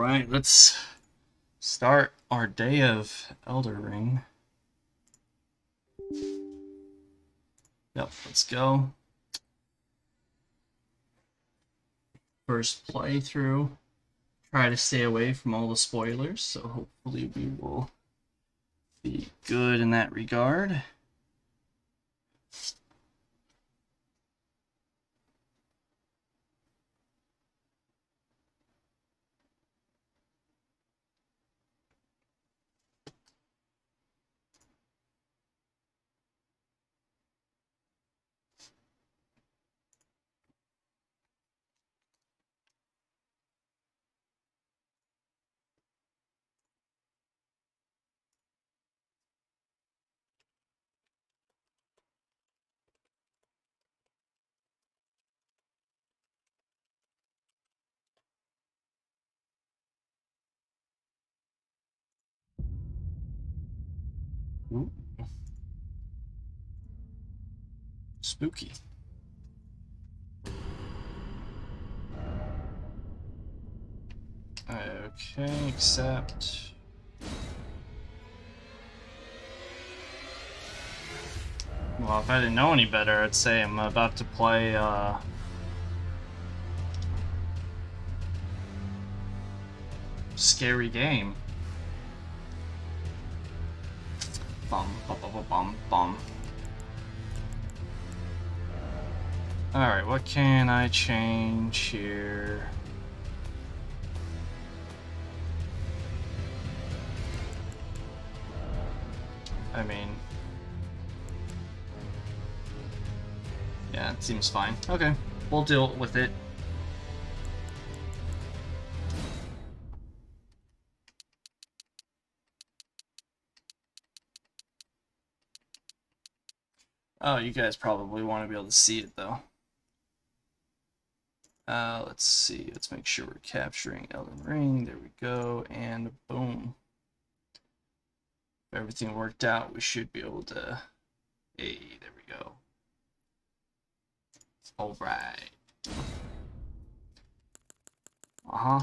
Alright, let's start our day of Elden Ring. Yep, let's go. First playthrough. Try to stay away from all the spoilers, so hopefully we will be good in that regard. Ooh. Spooky. Okay, accept. Well, if I didn't know any better, I'd say I'm about to play, scary game. Bum, bum, bum, bum, bum. Alright, what can I change here? I mean... yeah, it seems fine. Okay, we'll deal with it. Oh, you guys probably want to be able to see it, though. Let's see. Let's make sure we're capturing Elden Ring. There we go. And boom. If everything worked out, we should be able to... hey, there we go. Alright. Uh-huh.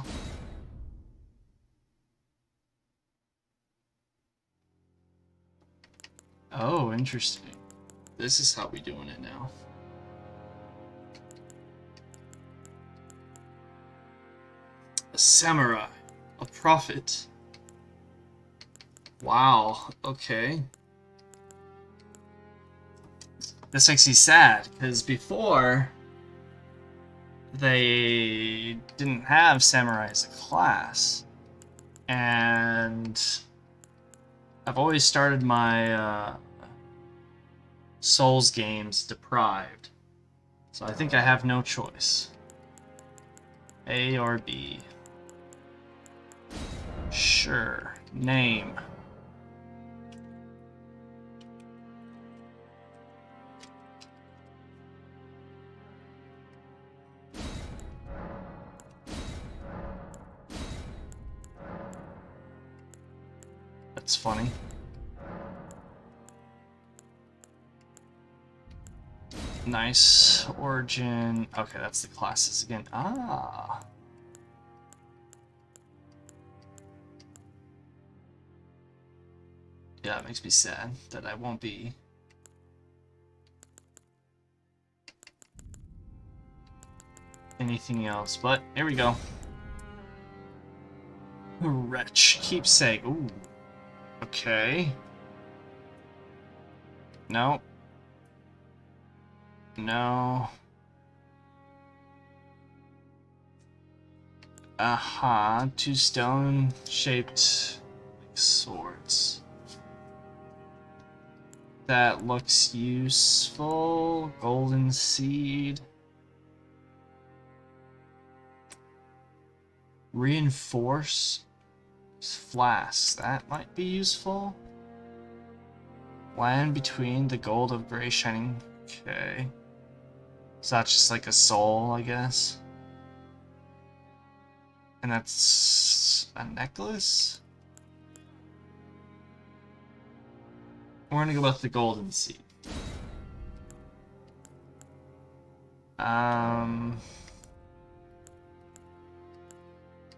Oh, interesting. This is how we doing it now. A samurai. A prophet. Wow, okay. This makes me sad, because before, they didn't have samurai as a class. And I've always started my Souls games deprived. So I think I have no choice. A or B. Sure. Name. That's funny. Nice. Origin. Okay, that's the classes again. Ah. Yeah, it makes me sad that I won't be. Anything else, but here we go. Wretch. Keepsake. Ooh. Okay. No. No. Aha. Two stone-shaped swords. That looks useful. Golden seed. Reinforce flasks. That might be useful. Land between the gold of gray shining. Okay. So that's just like a soul, I guess. And that's a necklace? We're gonna go with the golden seed.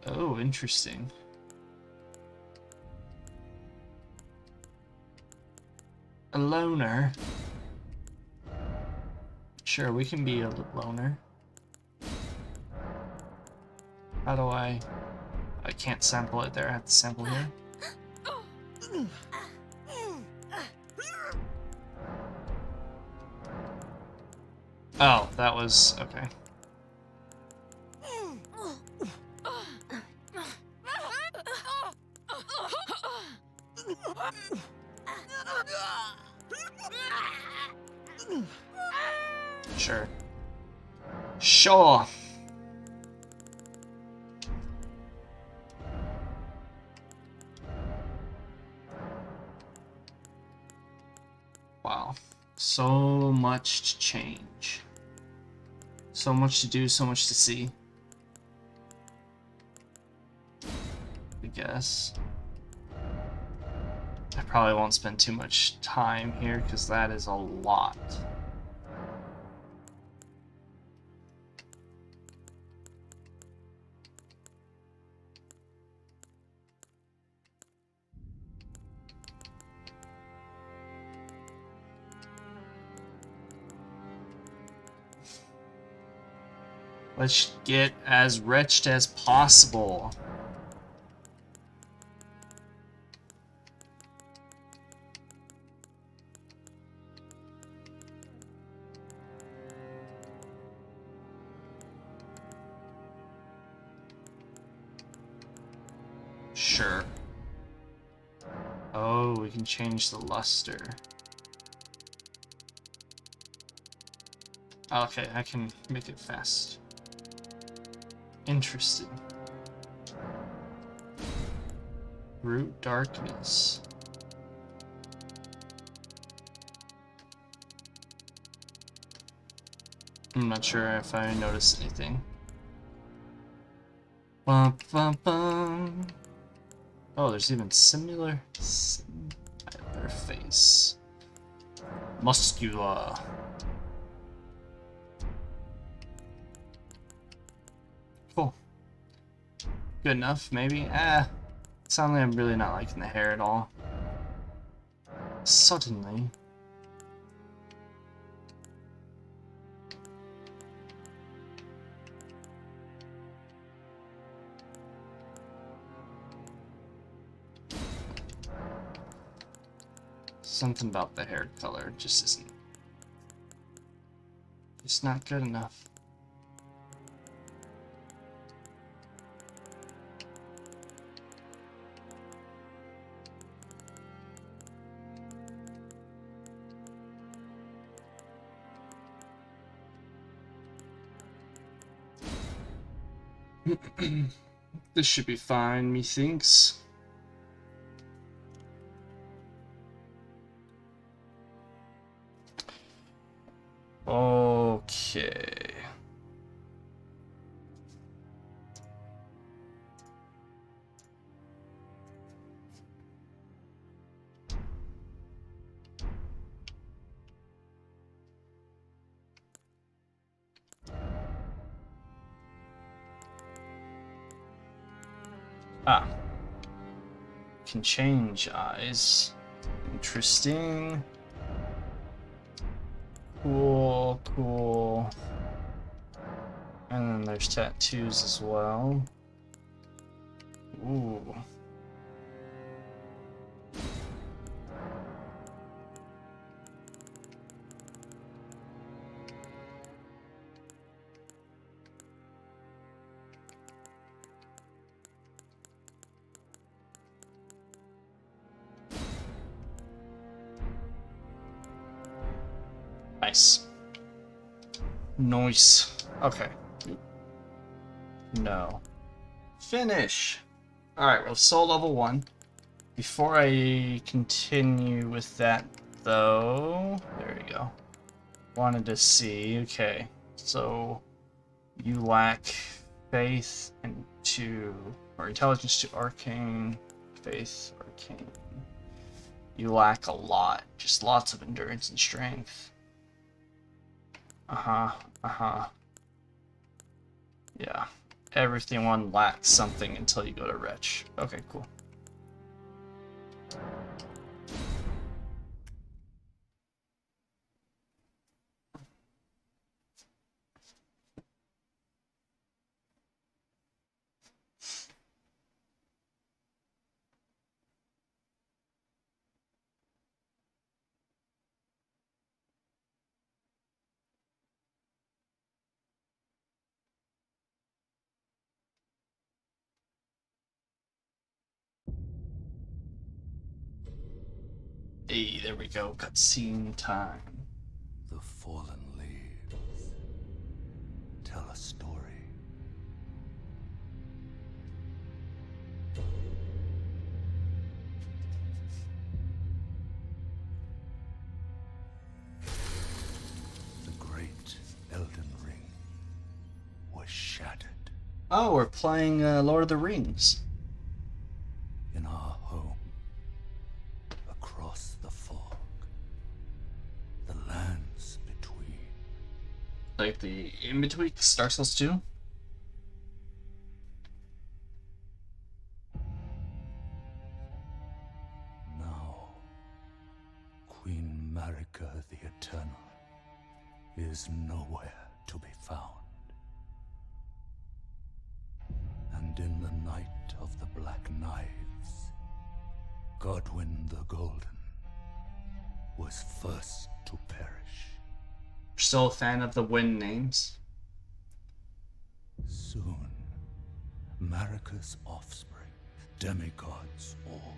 Oh, interesting. A loner. Sure, we can be a loner. How do I can't sample it there, I have to sample here. Oh, that was okay. Sure. Sure. Wow. So much to change. So much to do, so much to see. I guess. I probably won't spend too much time here because that is a lot. Let's get as wretched as possible. Sure. Oh, we can change the luster. Okay, I can make it fast. Interesting. Root darkness. I'm not sure if I noticed anything. Bum, bum, bum. Oh, there's even similar face. Muscular. Cool. Good enough, maybe. Suddenly I'm really not liking the hair at all. Suddenly. Something about the hair color just isn't. It's not good enough. This should be fine, methinks. Okay. Ah. Can change eyes. Interesting. Cool, cool. And then there's tattoos as well. Ooh. Nice. Nice. Okay. No. Finish. Alright, well, soul level 1. Before I continue with that, though... There we go. Wanted to see... Okay. So... You lack faith or intelligence to arcane. Faith, arcane. You lack a lot. Just lots of endurance and strength. Uh-huh. Yeah. everyone lacks something until you go to Wretch. Okay, cool. Hey, there we go. Cutscene time. The fallen leaves tell a story. The great Elden Ring was shattered. Oh, we're playing Lord of the Rings. In our home, across the fog, the lands between. Like the in-between Dark Souls 2? Now, Queen Marika the Eternal is nowhere to be found. And in the night of the Black Knives, Godwyn the Golden was first to perish. Still a fan of the Win names? Soon, Marika's offspring, demigods all,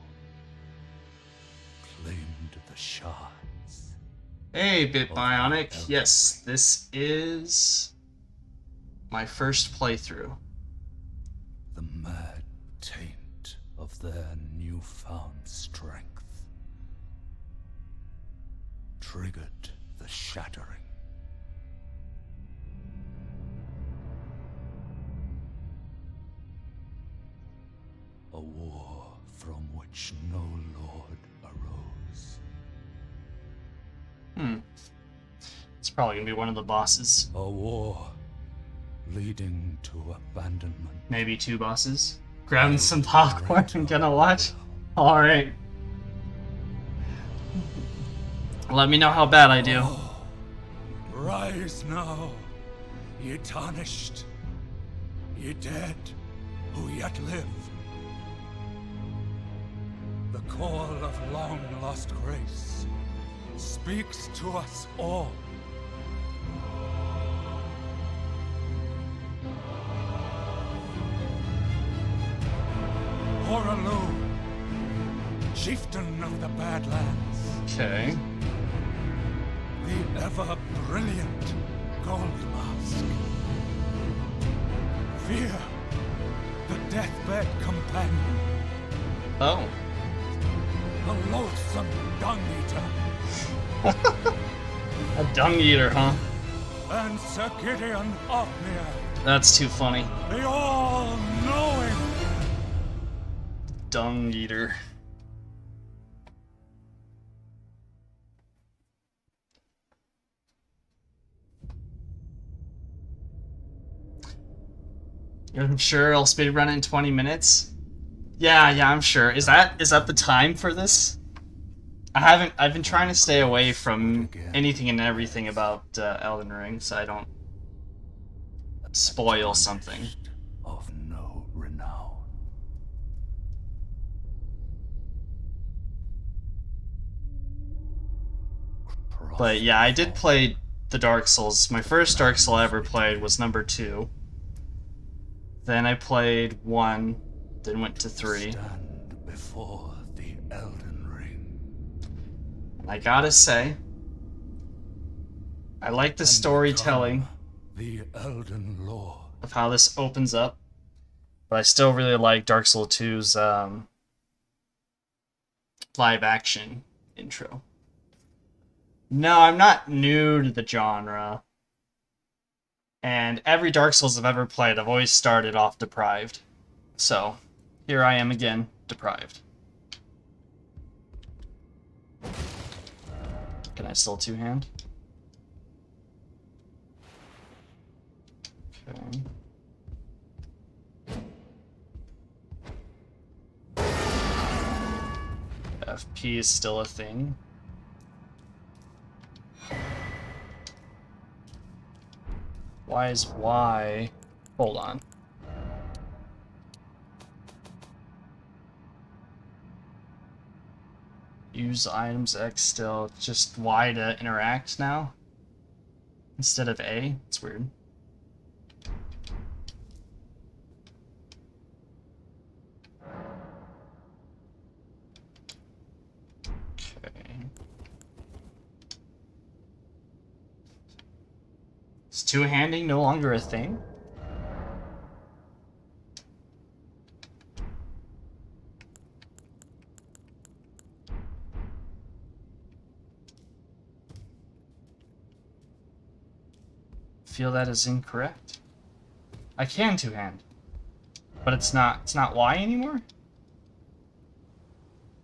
claimed the shards. Hey, Bit Of Bionic. Elden Yes, this is my first playthrough. The mad taint of their newfound strength triggered the shattering. A war from which no lord arose. It's probably gonna be one of the bosses. A war leading to abandonment. Maybe 2 bosses. Grabbing some popcorn and gonna watch? Alright. Let me know how bad I do. Oh, rise now, ye tarnished, ye dead who yet live. The call of long-lost grace speaks to us all. Horalu, chieftain of the Badlands, Okay. the ever-brilliant Gold Mask. Fear, the deathbed companion, Oh. the loathsome dung-eater, A dung eater, huh? and Sir Gideon Ofnir, That's too funny. the all-knowing. Dung eater. I'm sure I'll speedrun it in 20 minutes. Yeah, I'm sure. Is that the time for this? I've been trying to stay away from anything and everything about Elden Ring, so I don't spoil something. Of no renown. But yeah, I did play the Dark Souls. My first Dark Soul I ever played was number 2. Then I played 1, then went to 3. Stand before the Elden Ring. And I gotta say, I like the storytelling The Elden Lord. of how this opens up, but I still really like Dark Souls 2's live action intro. No, I'm not new to the genre. And every Dark Souls I've ever played, I've always started off deprived. So, here I am again, deprived. Can I still two-hand? Okay. FP is still a thing. Why is Y? Hold on. Use items X still. Just Y to interact now? Instead of A? It's weird. Okay. Is two-handing no longer a thing? Feel that is incorrect. I can two-hand, but it's not Y anymore?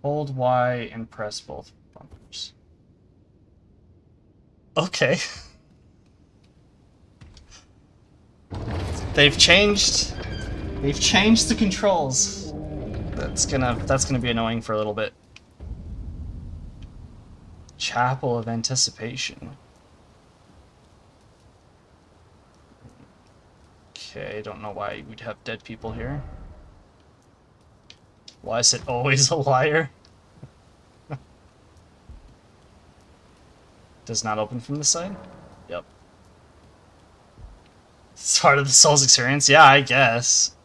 Hold Y and press both bumpers. Okay. They've changed the controls. That's gonna be annoying for a little bit. Chapel of Anticipation. Okay, don't know why we'd have dead people here. Why is it always a liar? Does not open from the side? Yep. It's part of the Souls experience? Yeah, I guess.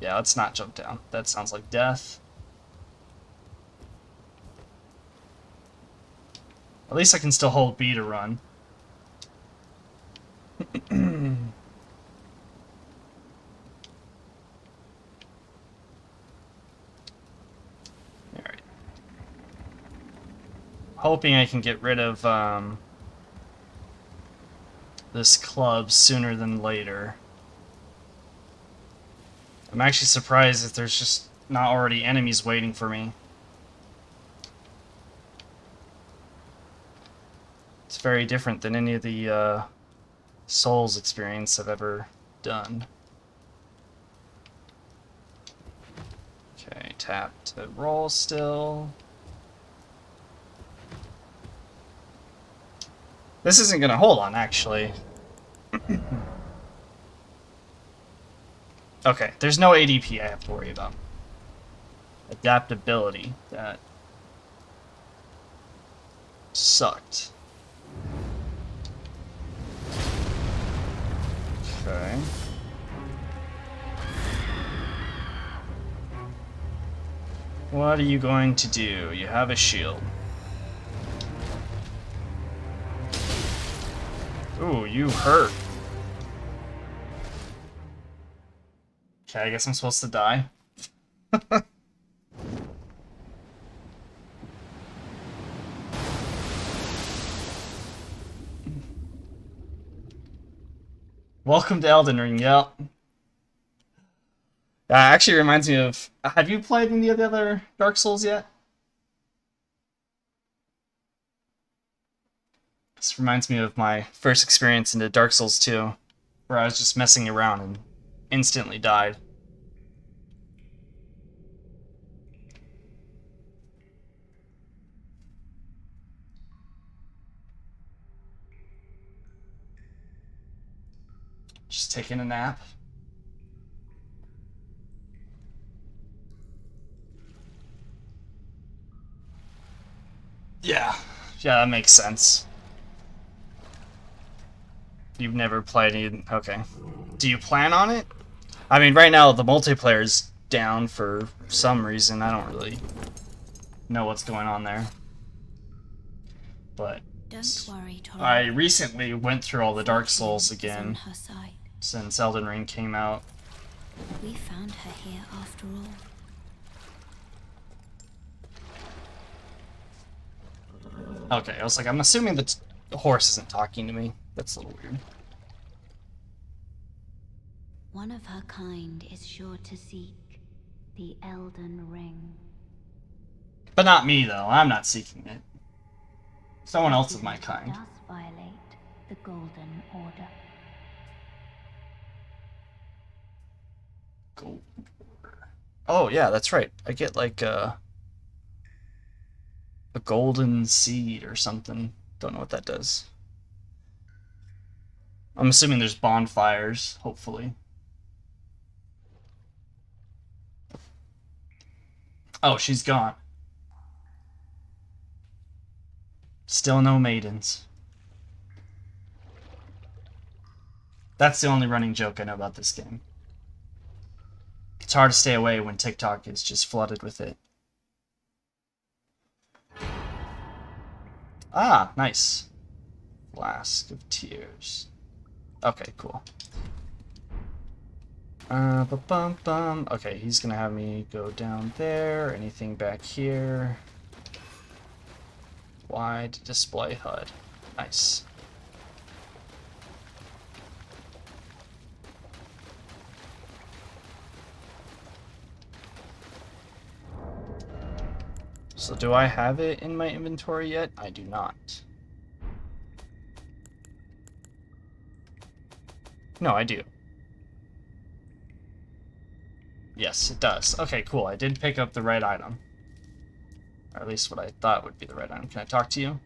Yeah, let's not jump down. That sounds like death. At least I can still hold B to run. Alright. Hoping I can get rid of this club sooner than later. I'm actually surprised that there's just not already enemies waiting for me. It's very different than any of the Souls experience I've ever done. Okay, tap to roll still. This isn't gonna hold on, actually. Okay, there's no ADP I have to worry about. Adaptability. That sucked. Okay. What are you going to do? You have a shield. Ooh, you hurt. Okay, I guess I'm supposed to die. Welcome to Elden Ring, yep. That actually reminds me of... Have you played any of the other Dark Souls yet? This reminds me of my first experience into Dark Souls 2, where I was just messing around and instantly died. Just taking a nap. Yeah, that makes sense. You've never played any... Okay. Do you plan on it? I mean, right now the multiplayer's down for some reason. I don't really know what's going on there. But don't worry, Tori. I recently went through all the Dark Souls again since Elden Ring came out. We found her here after all. Okay, I was like, I'm assuming that the horse isn't talking to me. That's a little weird. One of her kind is sure to seek the Elden Ring. But not me, though. I'm not seeking it. Someone else of my kind. It does violate the Golden Order. Gold. Oh, yeah, that's right. I get, like, A golden seed or something. Don't know what that does. I'm assuming there's bonfires, hopefully. Oh, she's gone. Still no maidens. That's the only running joke I know about this game. It's hard to stay away when TikTok is just flooded with it. Ah, nice. Flask of Tears. Okay, cool. Ba-bum-bum. Okay, he's gonna have me go down there. Anything back here? Wide display HUD. Nice. So do I have it in my inventory yet? I do not. No, I do. Yes, it does. Okay, cool. I did pick up the right item. Or at least what I thought would be the right item. Can I talk to you?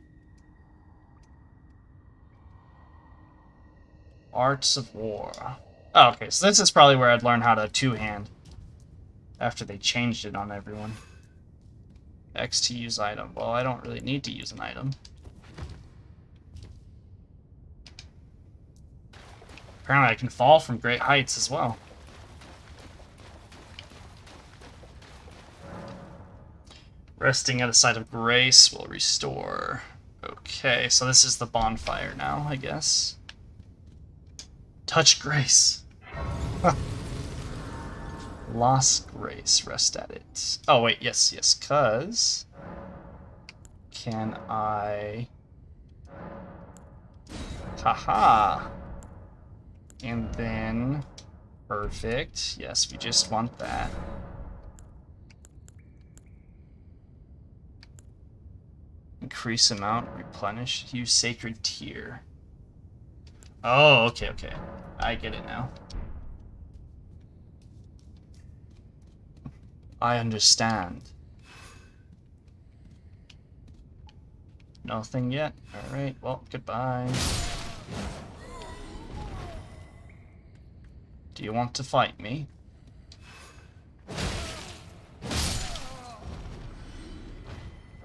Arts of War. Oh, okay, so this is probably where I'd learn how to two-hand. After they changed it on everyone. X to use item. Well, I don't really need to use an item. Apparently I can fall from great heights as well. Resting at a site of grace will restore. Okay, so this is the bonfire now, I guess. Touch grace. Lost grace, rest at it. Oh, wait, yes, cuz... Can I... Haha! And then... Perfect. Yes, we just want that. Increase amount, replenish, use Sacred Tear. Oh, okay. I get it now. I understand. Nothing yet? Alright, well, goodbye. Do you want to fight me?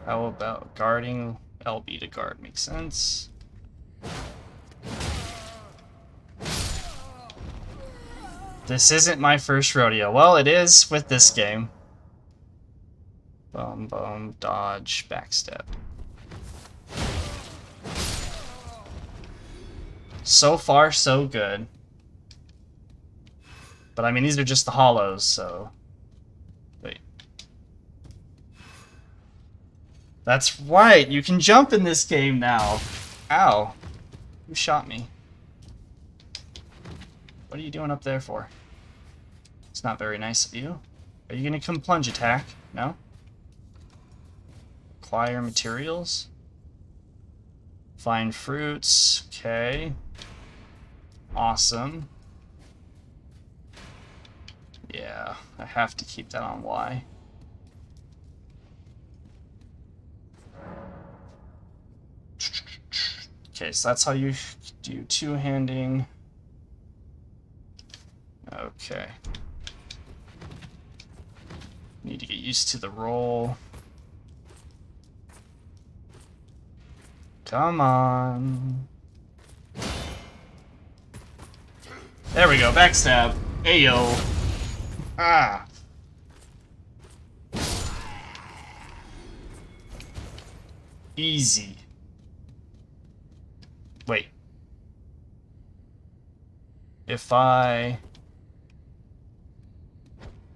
How about guarding LB to guard? Makes sense. This isn't my first rodeo. Well, it is with this game. Boom, boom, dodge, backstep. So far, so good. But I mean, these are just the hollows, so... Wait. That's right, you can jump in this game now. Ow. Who shot me? What are you doing up there for? It's not very nice of you. Are you gonna come plunge attack? No? Acquire materials? Find fruits. Okay. Awesome. Yeah, I have to keep that on Y. Okay, so that's how you do two-handing. Okay. Need to get used to the roll. Come on. There we go, backstab. Ayo. Ah. Easy. Wait. If I...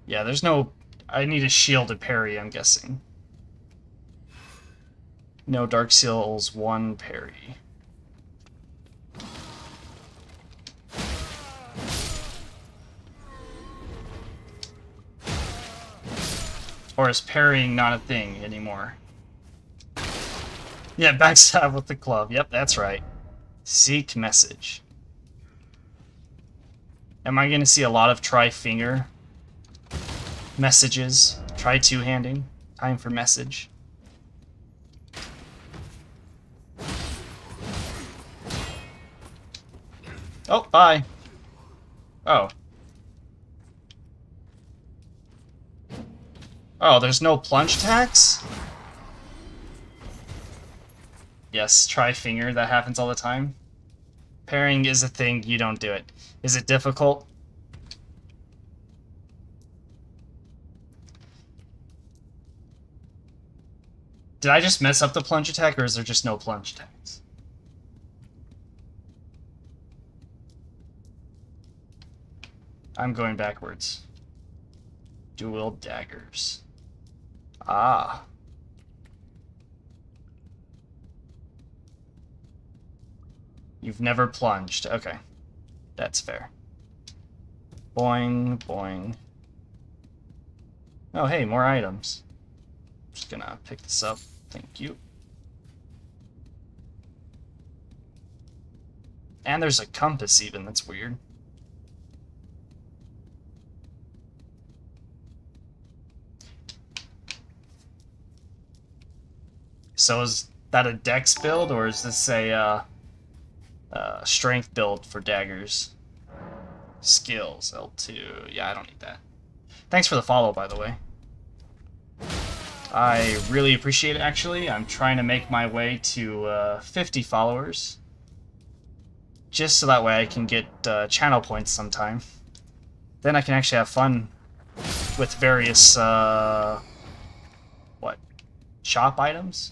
Yeah, there's no... I need a shield to parry, I'm guessing. No, Dark Seal's one parry. Or is parrying not a thing anymore? Yeah, backstab with the club. Yep, that's right. Seek message. Am I going to see a lot of try-finger messages? Try two-handing? Time for message. Oh, bye. Oh. Oh, there's no plunge attacks? Yes, try finger. That happens all the time. Parrying is a thing. You don't do it. Is it difficult? Did I just mess up the plunge attack, or is there just no plunge attacks? I'm going backwards. Dual daggers. Ah. You've never plunged. Okay. That's fair. Boing, boing. Oh, hey, more items. Just gonna pick this up. Thank you. And there's a compass even. That's weird. So is that a dex build, or is this a strength build for daggers? Skills, L2. Yeah, I don't need that. Thanks for the follow, by the way. I really appreciate it, actually. I'm trying to make my way to 50 followers. Just so that way I can get channel points sometime. Then I can actually have fun with various, what? Shop items?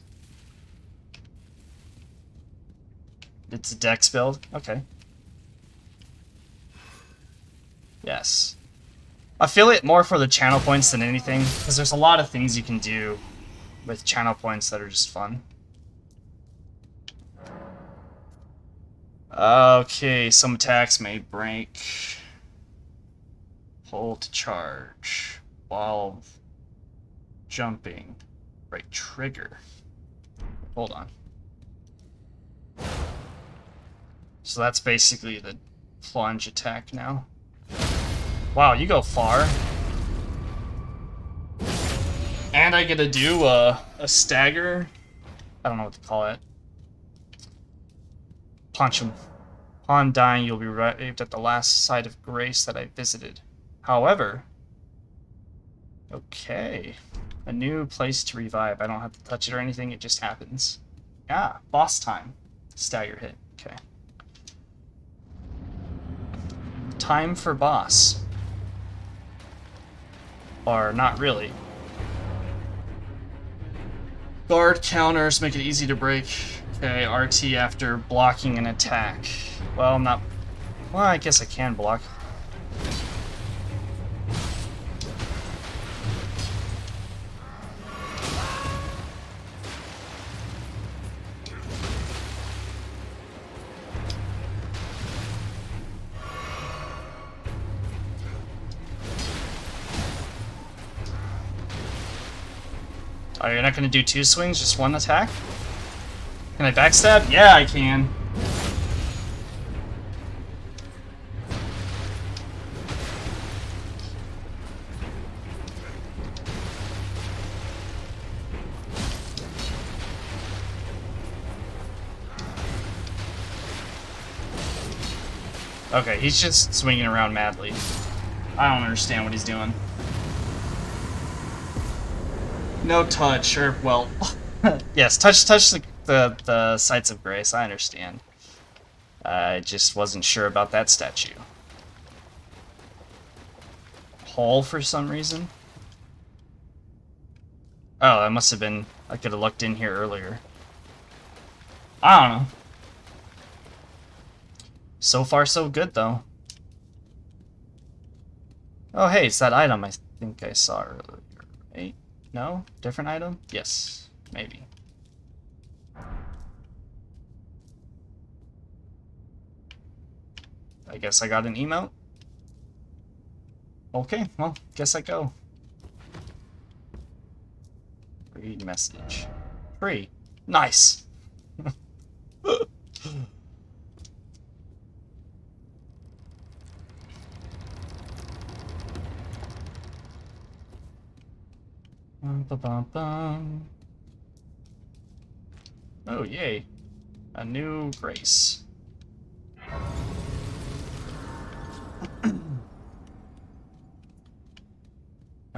It's a dex build? Okay. Yes. Affiliate more for the channel points than anything, because there's a lot of things you can do with channel points that are just fun. Okay, some attacks may break. Hold to charge while jumping. Right trigger. Hold on. So that's basically the plunge attack now. Wow, you go far. And I get to do a stagger. I don't know what to call it. Punch him. Upon dying, you'll be revived at the last site of grace that I visited. However, okay. A new place to revive. I don't have to touch it or anything, it just happens. Ah, boss time. Stagger hit. Okay. Time for boss. Or not really. Guard counters make it easy to break. Okay, RT after blocking an attack. Well, I'm not... Well, I guess I can block. Oh, you're not going to do two swings, just one attack? Can I backstab? Yeah, I can. Okay, he's just swinging around madly. I don't understand what he's doing. No touch, or, well... yes, touch the sites of grace, I understand. I just wasn't sure about that statue. Hall for some reason? Oh, that must have been... I could have looked in here earlier. I don't know. So far, so good, though. Oh, hey, it's that item I think I saw earlier, right? No? Different item? Yes, maybe. I guess I got an emote. Okay, well, guess I go. Read message. Free. Nice! Oh, yay. A new grace.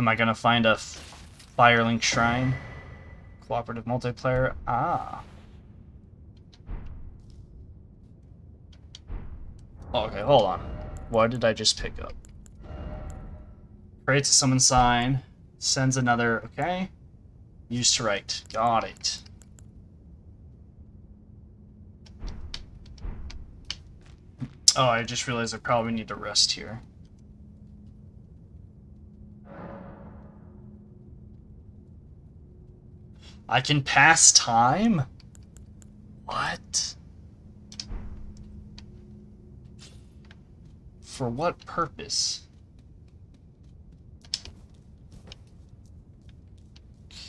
Am I gonna find a Firelink Shrine? Cooperative multiplayer? Ah. Okay, hold on. What did I just pick up? Creates a summon sign. Sends another... Okay. Used to write. Got it. Oh, I just realized I probably need to rest here. I can pass time? What? For what purpose?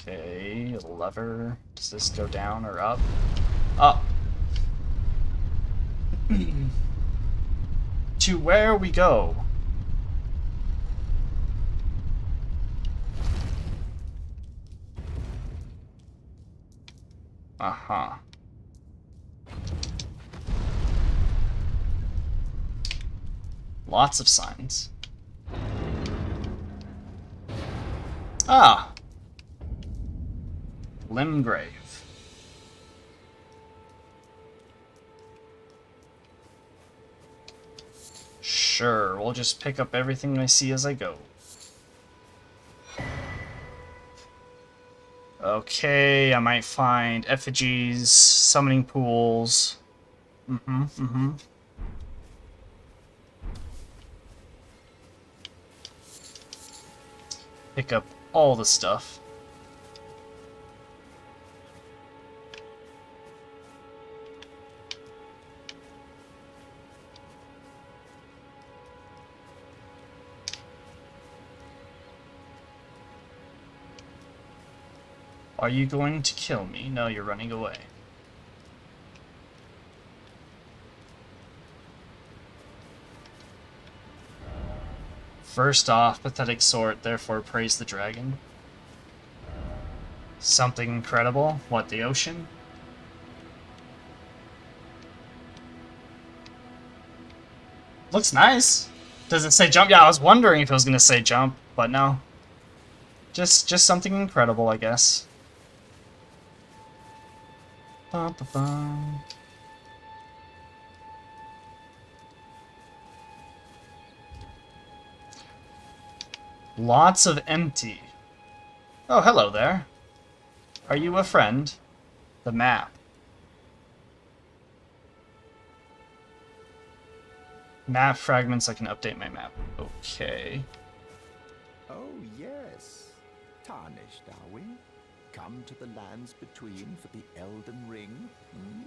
Okay, lever. Does this go down or up? Up. To where we go? Uh-huh. Lots of signs. Ah! Limgrave. Sure, we'll just pick up everything I see as I go. Okay, I might find effigies, summoning pools. Pick up all the stuff. Are you going to kill me? No, you're running away. First off, pathetic sort, therefore praise the dragon. Something incredible? What, the ocean? Looks nice. Does it say jump? Yeah, I was wondering if it was going to say jump, but no. Just something incredible, I guess. Ba-ba-bum. Lots of empty. Oh, hello there. Are you a friend? The map. Map fragments, I can update my map. Okay. Oh, yes. Tarnished, are we? Come to the lands between for the Elden Ring? Hmm?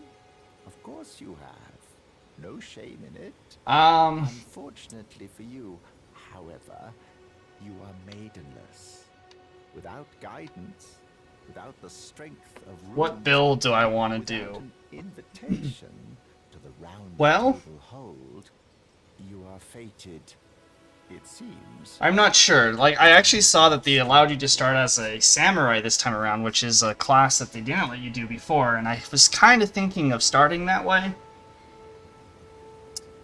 Of course you have. No shame in it. Unfortunately for you, however, you are maidenless. Without guidance, without the strength of runes, what build do I want to without do? an invitation to the round Well, table hold, you are fated. It seems. I'm not sure. Like, I actually saw that they allowed you to start as a samurai this time around, which is a class that they didn't let you do before, and I was kind of thinking of starting that way.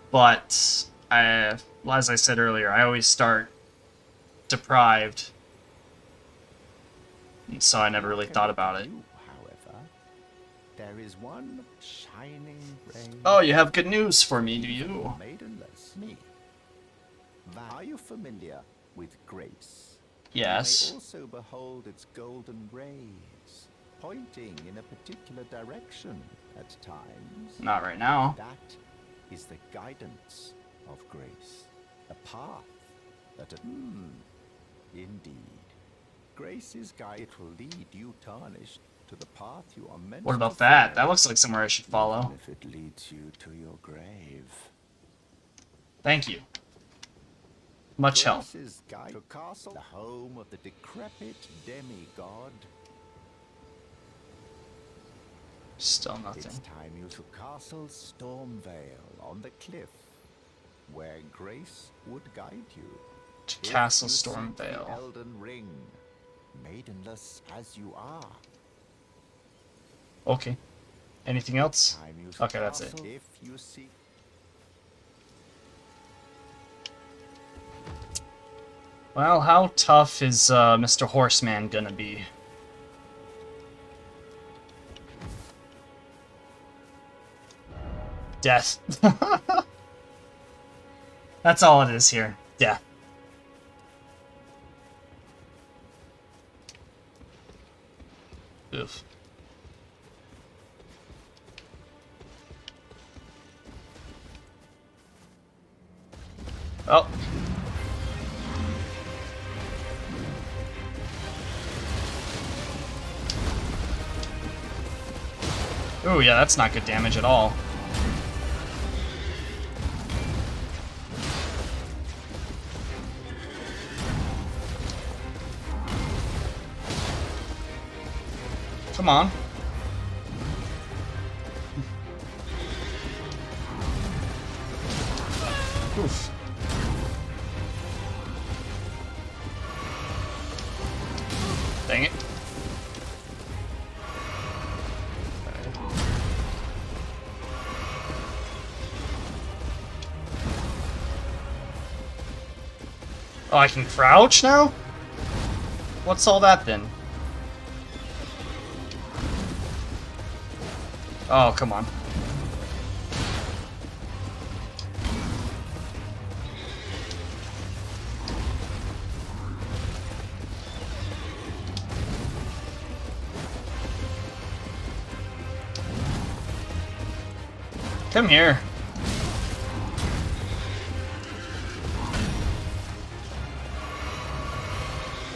But, as I said earlier, I always start deprived, and so I never really thought about it. However, there is one shining ray. Oh, you have good news for me, do you? Maidenless, me. Are you familiar with grace? Yes. You may also behold its golden rays, pointing in a particular direction at times. Not right now. That is the guidance of grace, a path that. Indeed, grace's guide. It will lead you, tarnished, to the path you are meant. What about to that? follow, That looks like somewhere I should follow. even if it leads you to your grave. Thank you. Much help. Grace's guide to castle, the home of the decrepit demigod. Still It's nothing. time you to Castle Stormvale on the cliff, where grace would guide you. To If Castle you seek the Stormvale. Elden Ring, maidenless as you are. Okay. Anything else? Time you to Okay, that's it. Castle if you seek. Well, how tough is Mr. Horseman gonna be? Death. That's all it is here. Death. Oof. Oh. Ooh, yeah, that's not good damage at all. Come on. Oof. Dang it. Oh, I can crouch now? What's all that then? Oh, come on. Come here.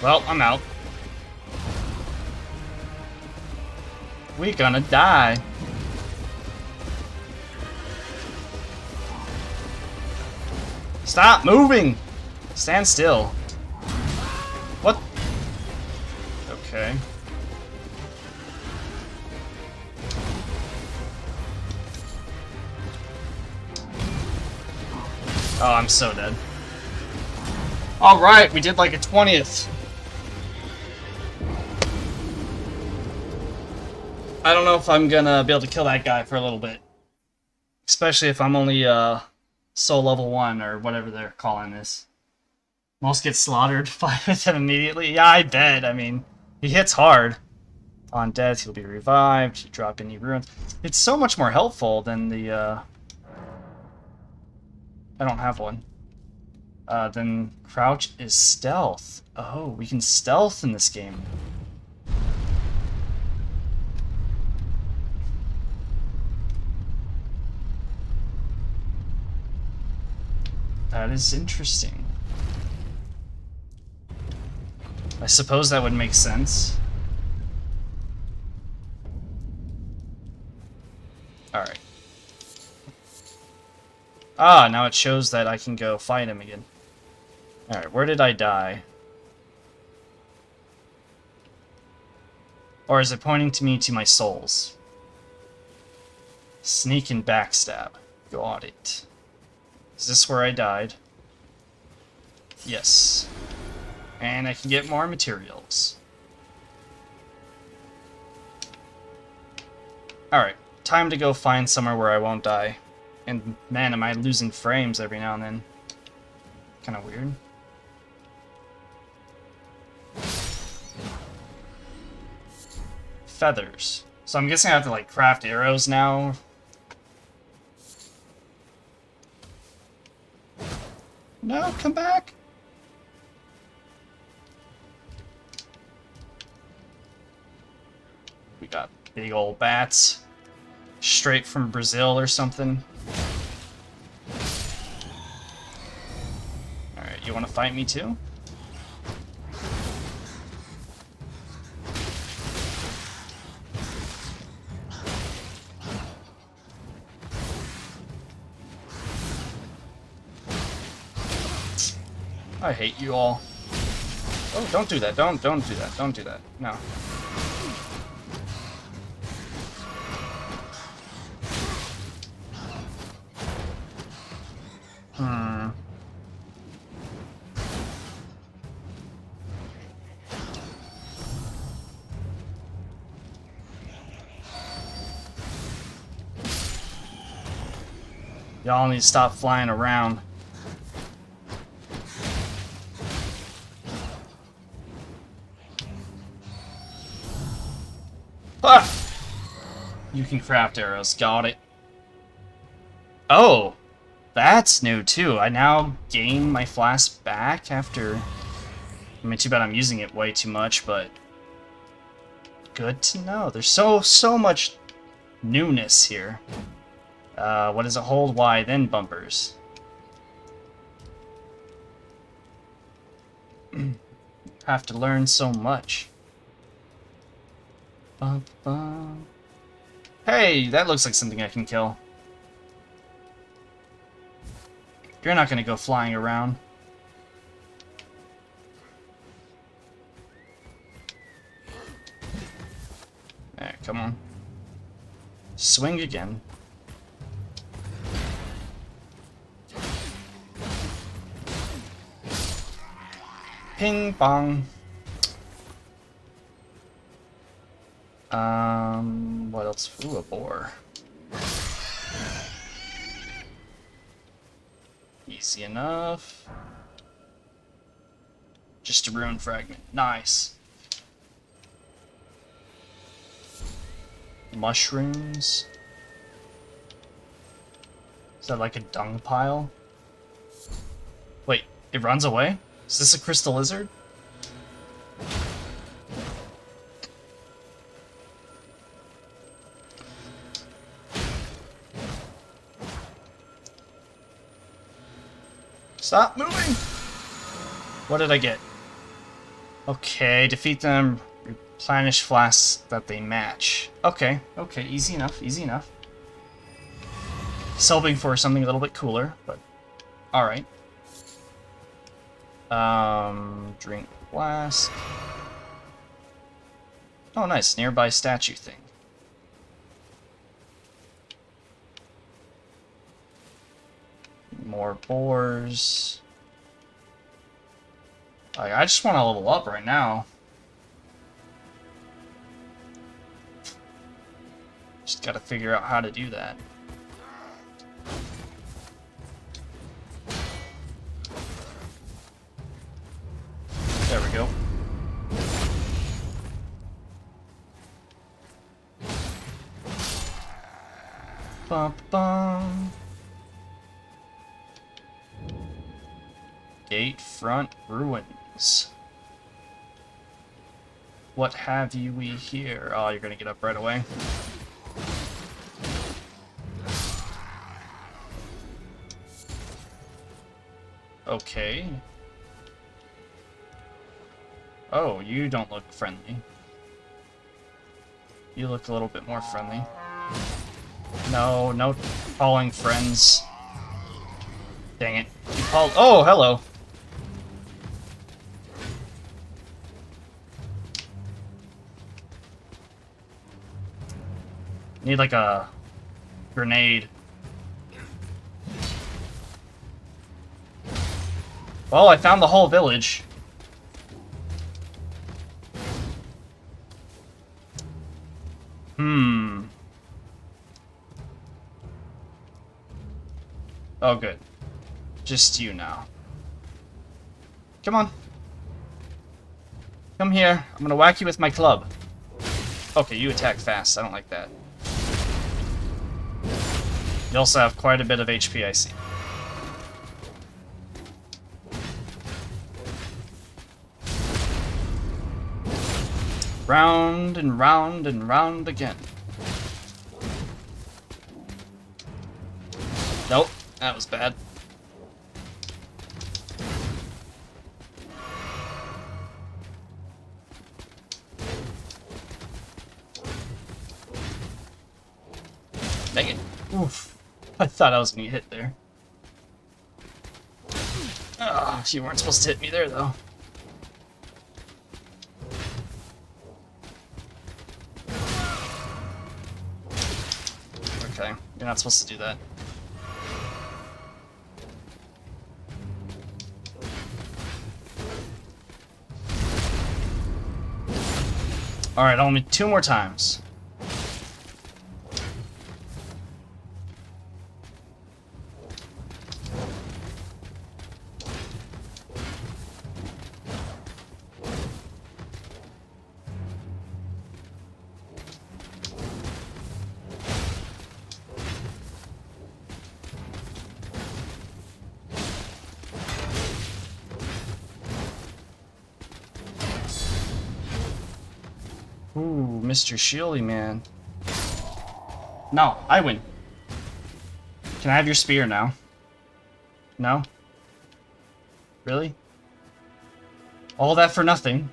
Well, I'm out. We gonna die. Stop moving! Stand still. What? Okay. Oh, I'm so dead. Alright, we did like a 20th. I don't know if I'm gonna be able to kill that guy for a little bit. Especially if I'm only soul level 1 or whatever they're calling this. Most get slaughtered, fight with him immediately. Yeah, I bet. I mean, he hits hard. On death, he'll be revived. You drop any ruins. It's so much more helpful than the I don't have one. Then crouch is stealth. Oh, we can stealth in this game. That is interesting. I suppose that would make sense. Alright. Ah, now it shows that I can go fight him again. Alright, where did I die? Or is it pointing to me to my souls? Sneak and backstab. Got it. Is this where I died? Yes. And I can get more materials. Alright, time to go find somewhere where I won't die. And man, am I losing frames every now and then. Kinda weird. Feathers. So I'm guessing I have to like craft arrows now. No, come back. We got big old bats. Straight from Brazil or something. Alright, you want to fight me too? I hate you all. Oh, don't do that. Don't do that. Don't do that. No. Y'all need to stop flying around. Ah! You can craft arrows. Got it. Oh! That's new, too. I now gain my flask back after... I mean, too bad I'm using it way too much, but... Good to know. There's so much newness here. What does it hold? Why, then bumpers. Have to learn so much. Hey, that looks like something I can kill. You're not gonna go flying around. There, come on. Swing again. Ping pong. What else? Ooh, a boar. Easy enough. Just a rune fragment. Nice. Mushrooms. Is that like a dung pile? Wait, it runs away? Is this a crystal lizard? Stop moving! What did I get? Okay, defeat them, replenish flasks that they match. Okay, okay, easy enough, easy enough. Just hoping for something a little bit cooler, but alright. Drink flask. Oh, nice, nearby statue thing. More boars. I just want to level up right now. Just gotta figure out how to do that. There we go. Bum, bum. Gate front ruins. What have we here? Oh, you're gonna get up right away. Okay. Oh, you don't look friendly. You look a little bit more friendly. No, no calling friends. Dang it. You called. Oh, hello. Need like a grenade. Well, I found the whole village. Oh, good. Just you now. Come on. Come here. I'm gonna whack you with my club. Okay, you attack fast. I don't like that. You also have quite a bit of HP, I see. Round and round and round again. Nope, that was bad. Dang it. Oof. I thought I was gonna get hit there. Oh, you weren't supposed to hit me there, though. Okay, you're not supposed to do that. Alright, only 2 more times. Ooh, Mr. Shieldy Man. No, I win. Can I have your spear now? No? Really? All that for nothing?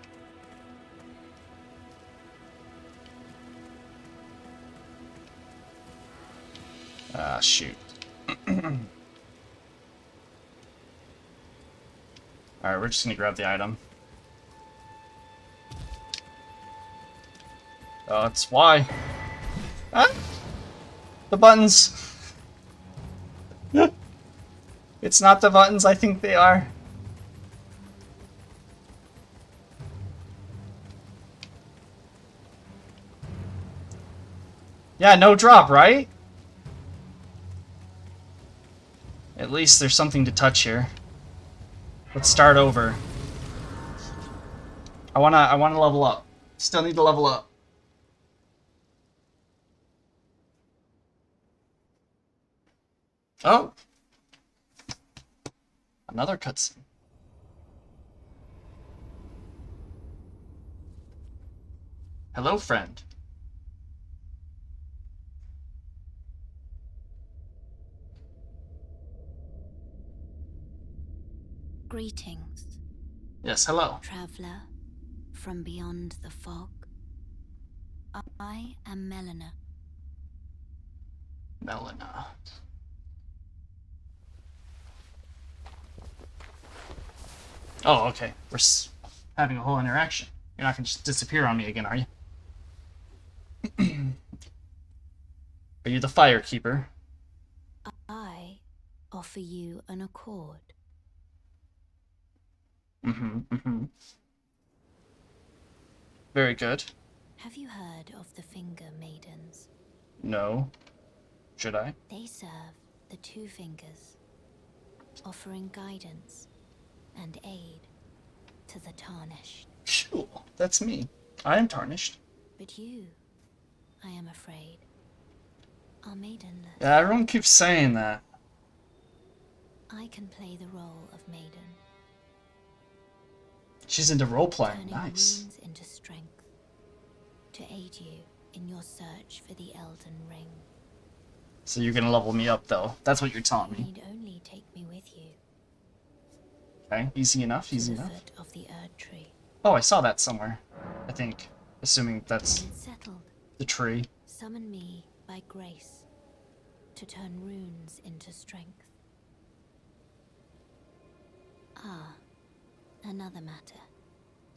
Ah, shoot. Alright, we're just gonna grab the item. Oh, that's why. Ah! The buttons! It's not the buttons I think they are. Yeah, no drop, right? At least there's something to touch here. Let's start over. I wanna level up. Still need to level up. Oh! Another cutscene. Hello, friend. Greetings, Yes, hello. traveler from beyond the fog. I am Melina. Melina. Oh, okay. We're having a whole interaction. You're not gonna just disappear on me again, are you? Are you the Firekeeper? I offer you an accord. Very good. Have you heard of the Finger Maidens? No. Should I? They serve the Two Fingers, offering guidance and aid to the tarnished. Cool. That's me. I am tarnished. But you, I am afraid, are maidenless. Yeah, everyone keeps saying that. I can play the role of maiden, She's into role-playing. turning Nice. wounds into strength, to aid you in your search for the Elden Ring. So you're gonna level me up, though. That's what you're telling You me. need only take me with you Okay, easy enough, to easy the enough. foot of the Erd Tree. Oh, I saw that somewhere. I think. Assuming that's When it's settled, the tree. summon me by grace to turn runes into strength. Ah, another matter.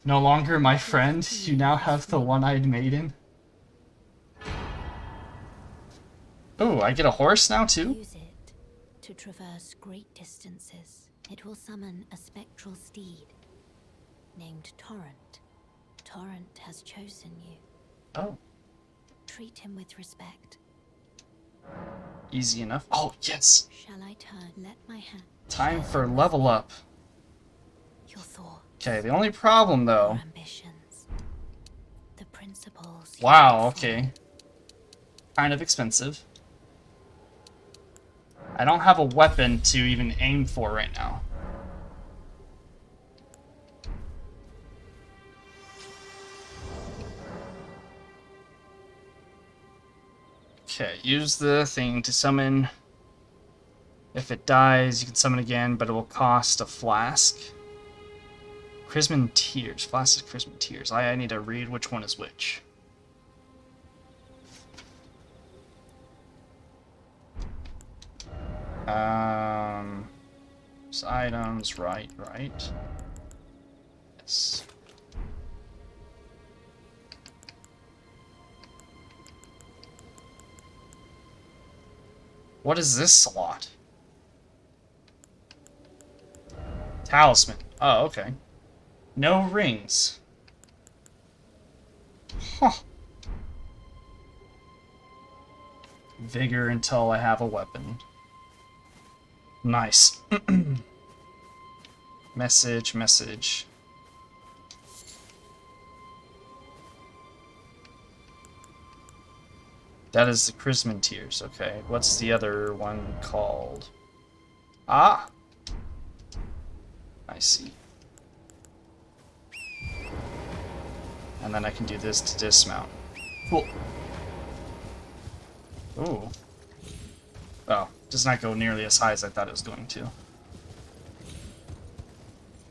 No longer my friend, you now have the one-eyed maiden. Oh, I get a horse now, too? Use it to traverse great distances. It will summon a spectral steed named Torrent. Torrent has chosen you. Oh, Treat him with respect. easy enough. Oh, yes! Shall I turn? Let my hand. Time for level up. Your thoughts. Okay, the only problem, though... Your ambitions. The principles. you Wow, follow. okay. Kind of expensive. I don't have a weapon to even aim for right now. Okay, use the thing to summon. If it dies, you can summon again, but it will cost a flask. Chrisman Tears. Flask is Chrisman Tears. I need to read which one is which. So items, right. Yes. What is this slot? Talisman. Oh, okay. No rings. Huh. Vigor until I have a weapon. Nice. Message. That is the Chrisman Tears, okay. What's the other one called? Ah! I see. And then I can do this to dismount. Cool. Ooh. Oh, does not go nearly as high as I thought it was going to.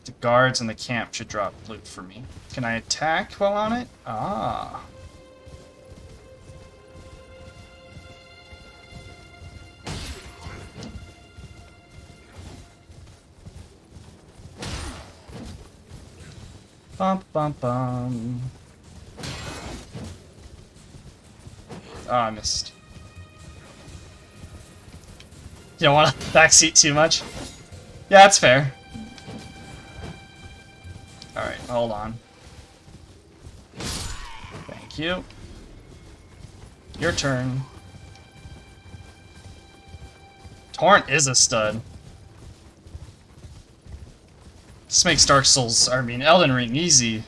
The guards in the camp should drop loot for me. Can I attack while on it? Ah. Bum bum bum. Oh, I missed. You don't want to backseat too much? Yeah, that's fair. Alright, hold on. Thank you. Your turn. Torrent is a stud. This makes Dark Souls, Elden Ring easy.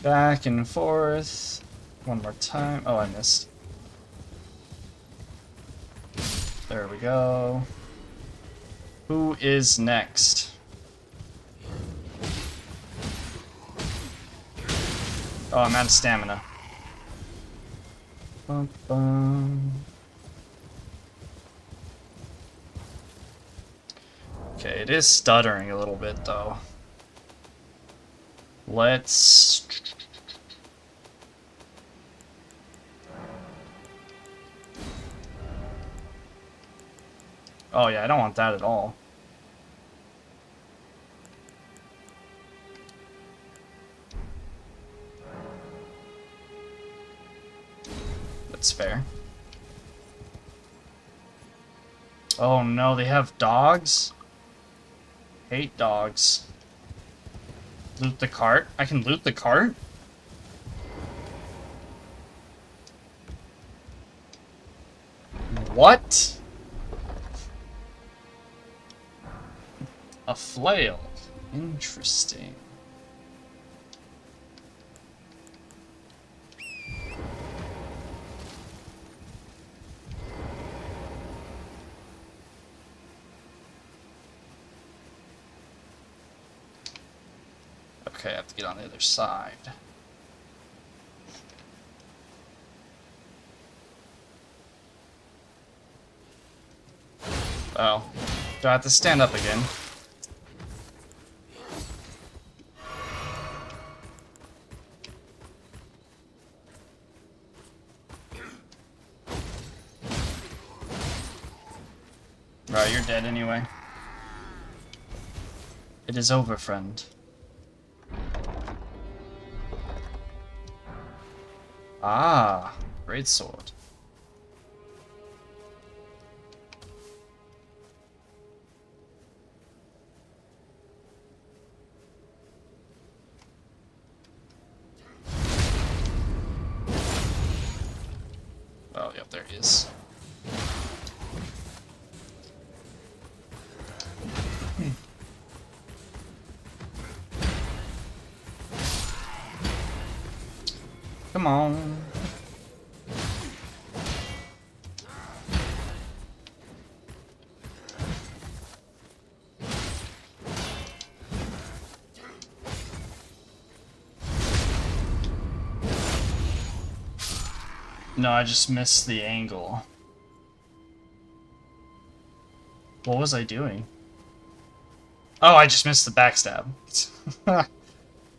Back and forth. One more time. Oh, I missed. There we go. Who is next? Oh, I'm out of stamina. Bum, bum. Okay, it is stuttering a little bit, though. Let's... Oh yeah, I don't want that at all. That's fair. Oh no, they have dogs? Hate dogs. Loot the cart? I can loot the cart? What? A flail. Interesting. Okay, I have to get on the other side. Oh. Do I have to stand up again? Right, you're dead anyway. It is over, friend. Ah, great sword. Oh, yep, there he is. Come on. No, I just missed the angle. What was I doing? Oh, I just missed the backstab.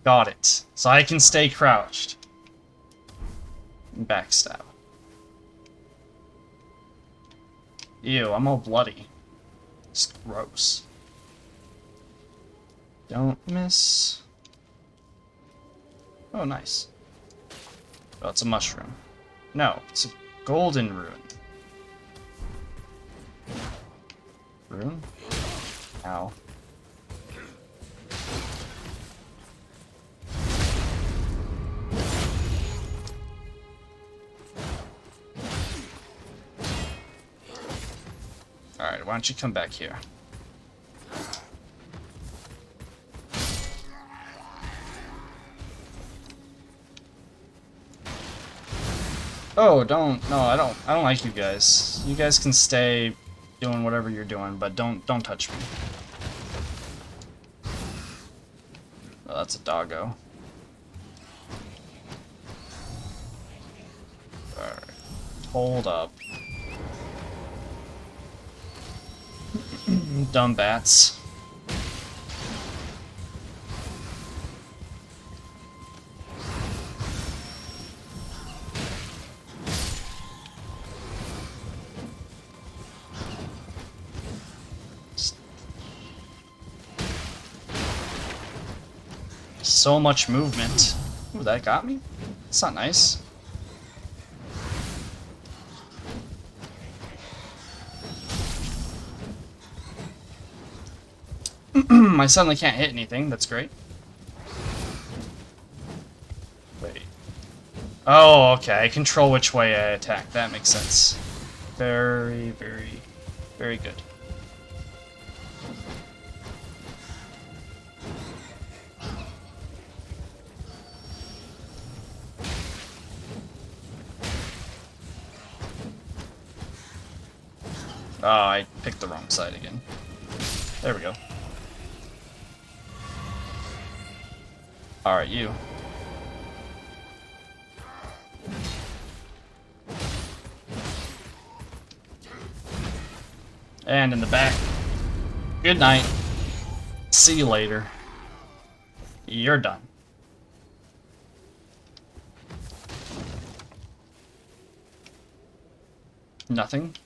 Got it. So I can stay crouched. Backstab. Ew, I'm all bloody. It's gross. Don't miss. Oh, nice. Oh, it's a mushroom. No, it's a golden rune. Rune? Ow. Alright, why don't you come back here? Oh, don't. No, I don't like you guys. You guys can stay doing whatever you're doing, but don't touch me. Oh, that's a doggo. Alright. Hold up. Dumb bats. So much movement. Ooh, that got me? That's not nice. I suddenly can't hit anything. That's great. Wait. Oh, okay. I control which way I attack. That makes sense. Very, very, very good. Oh, I picked the wrong side again. There we go. Alright, you. And in the back. Good night. See you later. You're done. Nothing.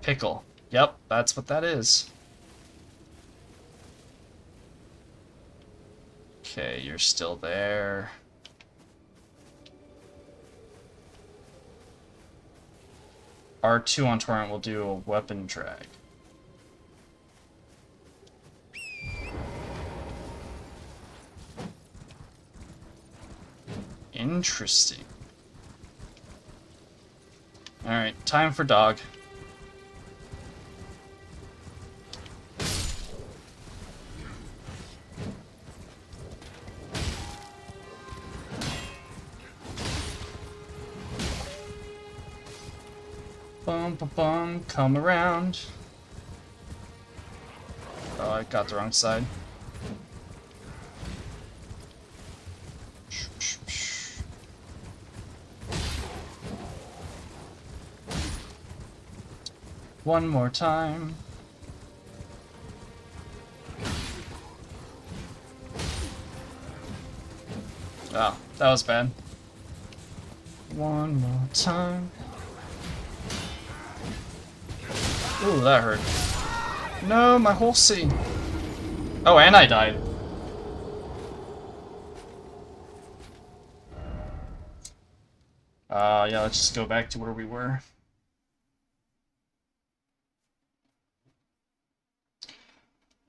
Pickle. Yep, that's what that is. Okay, you're still there. R2 on Torrent will do a weapon drag. Interesting. Alright, time for dog. Bum bum bum, come around. Oh, I got the wrong side. One more time. Oh, that was bad. One more time. Ooh, that hurt. No, my whole scene. Oh, and I died. Yeah, let's just go back to where we were.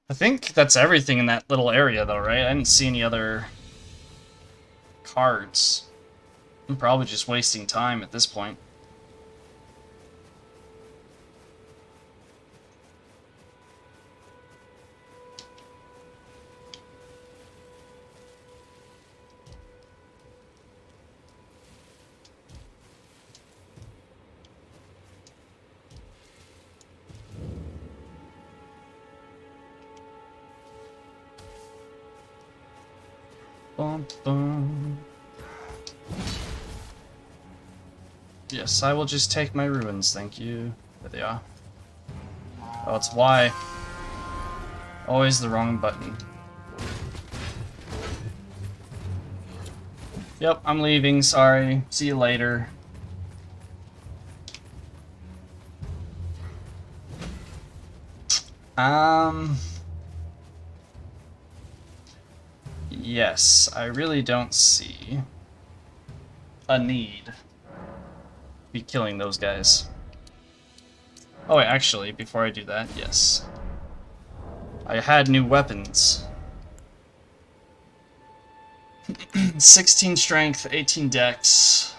I think that's everything in that little area, though, right? I didn't see any other cards. I'm probably just wasting time at this point. Bum, bum. Yes, I will just take my ruins, thank you. There they are. Oh, it's Y. Always the wrong button. Yep, I'm leaving, sorry. See you later. Yes, I really don't see a need to be killing those guys. Oh wait, actually, before I do that, yes. I had new weapons. 16 strength, 18 dex.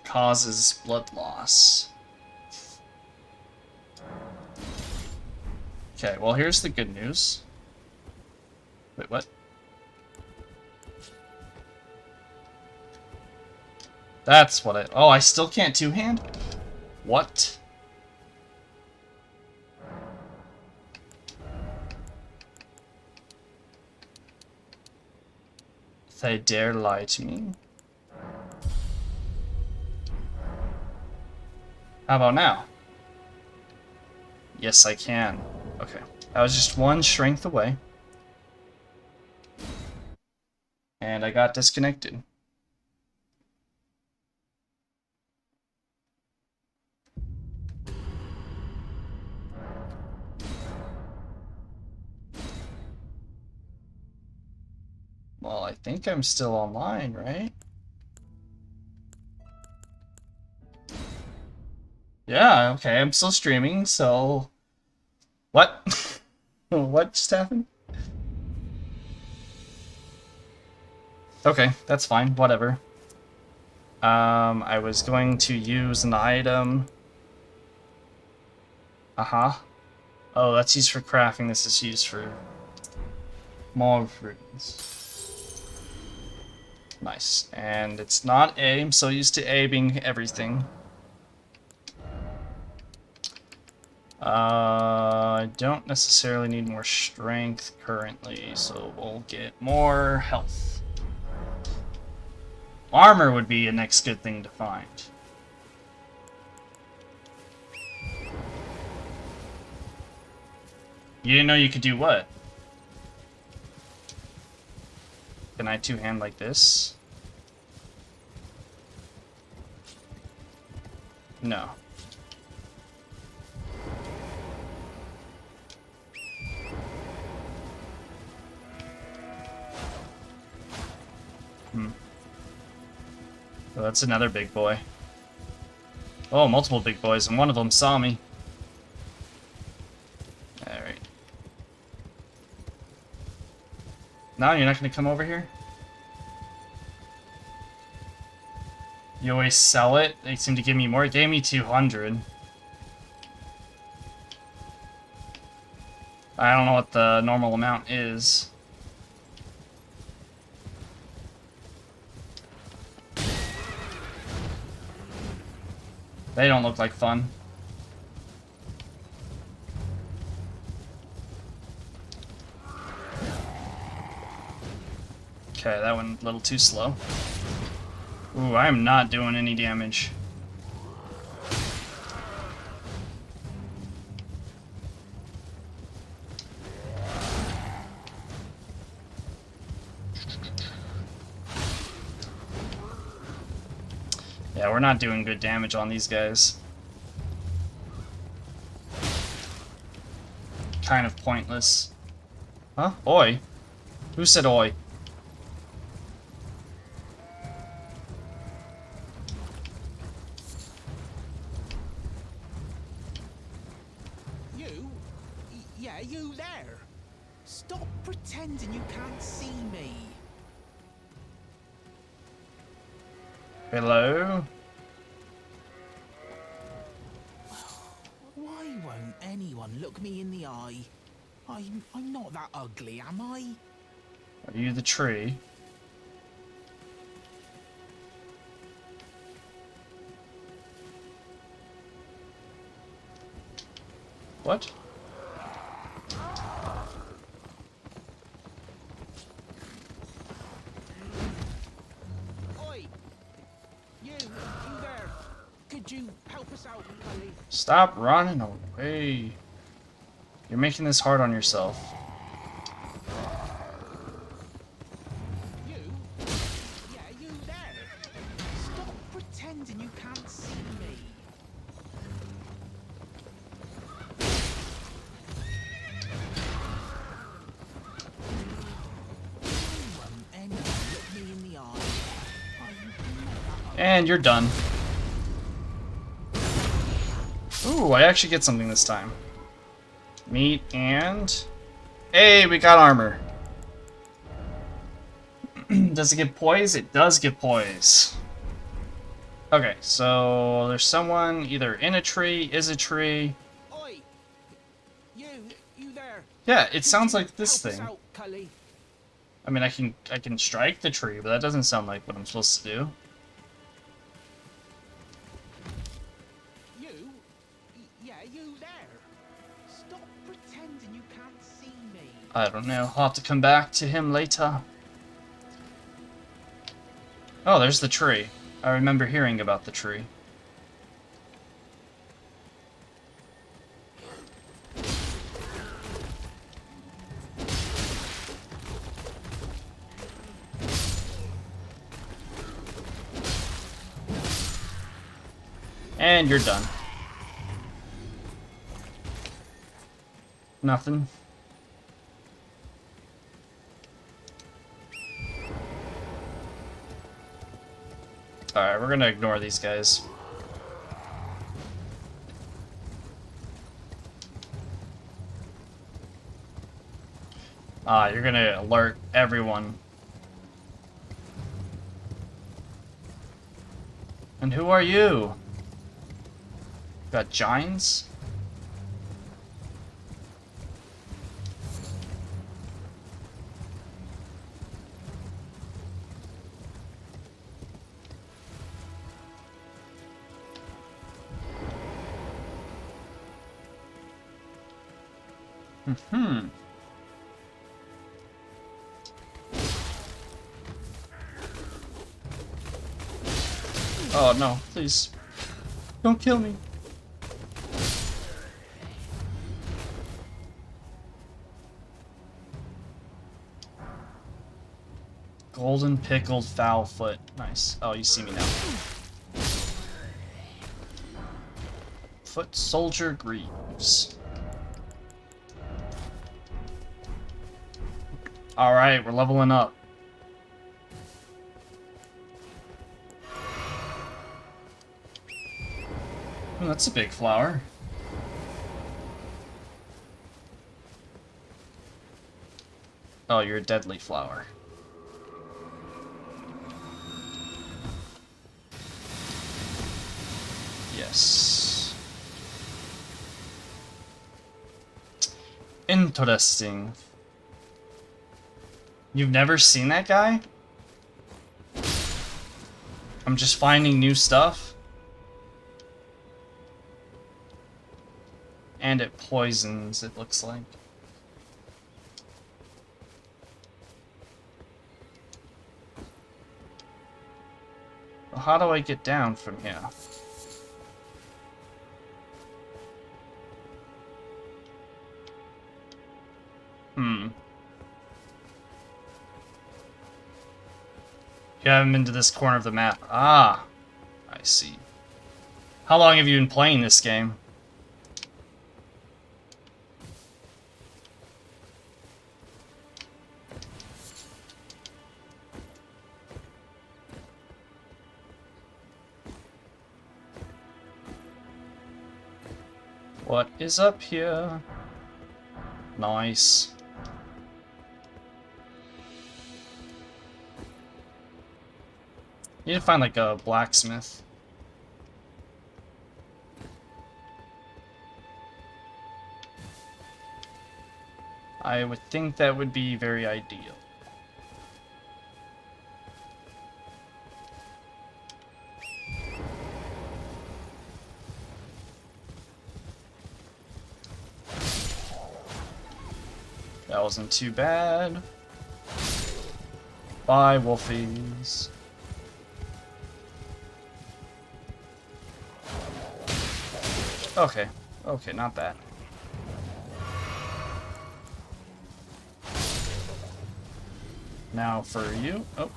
Causes blood loss. Okay, well here's the good news. Wait, what? That's what I... Oh, I still can't two-hand? What? If they dare lie to me. How about now? Yes, I can. Okay. I was just one strength away. And I got disconnected. Well, I think I'm still online, right? Yeah, okay, I'm still streaming, so... What? What just happened? Okay, that's fine, whatever. I was going to use an item. Uh-huh. Oh, that's used for crafting, this is used for... more runes. Nice. And it's not A, I'm so used to A being everything. I don't necessarily need more strength currently, so we'll get more health. Armor would be a next good thing to find. You didn't know you could do what? Can I two-hand like this? No. Oh, that's another big boy. Oh, multiple big boys, and one of them saw me. Alright. Now you're not going to come over here? You always sell it? They seem to give me more. It gave me 200. I don't know what the normal amount is. They don't look like fun. Okay, that went a little too slow. Ooh, I am not doing any damage. Yeah, we're not doing good damage on these guys. Kind of pointless. Huh? Oi? Who said oi? Yeah, you there. Stop pretending you can't see me. Hello? Why won't anyone look me in the eye? I'm not that ugly, am I? Are you the tree? What? Oi! You there. Could you help us out, Cully? Stop running away. You're making this hard on yourself. You? Yeah, you there. Stop pretending you can't see me. Won't anyone look me in the eye? I'm not that And you're done. Ooh, I actually get something this time. Meat and... Hey, we got armor. Does it give poise? It does give poise. Okay, so there's someone either in a tree, is a tree. Oi! You there. Yeah, it Could sounds you like this help us thing. out, Cully? I mean, I can strike the tree, but that doesn't sound like what I'm supposed to do. I don't know. I'll have to come back to him later. Oh, there's the tree. I remember hearing about the tree. And you're done. Nothing. Alright, we're gonna ignore these guys. You're gonna alert everyone. And who are you? Got giants? Hmm. Oh no, please. Don't kill me. Golden pickled foul foot. Nice. Oh, you see me now. Foot soldier Greaves. Alright, we're leveling up. Oh, that's a big flower. Oh, you're a deadly flower. Yes. Interesting. You've never seen that guy? I'm just finding new stuff. And it poisons, it looks like. Well, how do I get down from here? You haven't been to this corner of the map. Ah, I see. How long have you been playing this game? What is up here? Nice. You need to find like a blacksmith. I would think that would be very ideal. That wasn't too bad. Bye, wolfies. Okay. Okay, not bad. Now for you. Oh.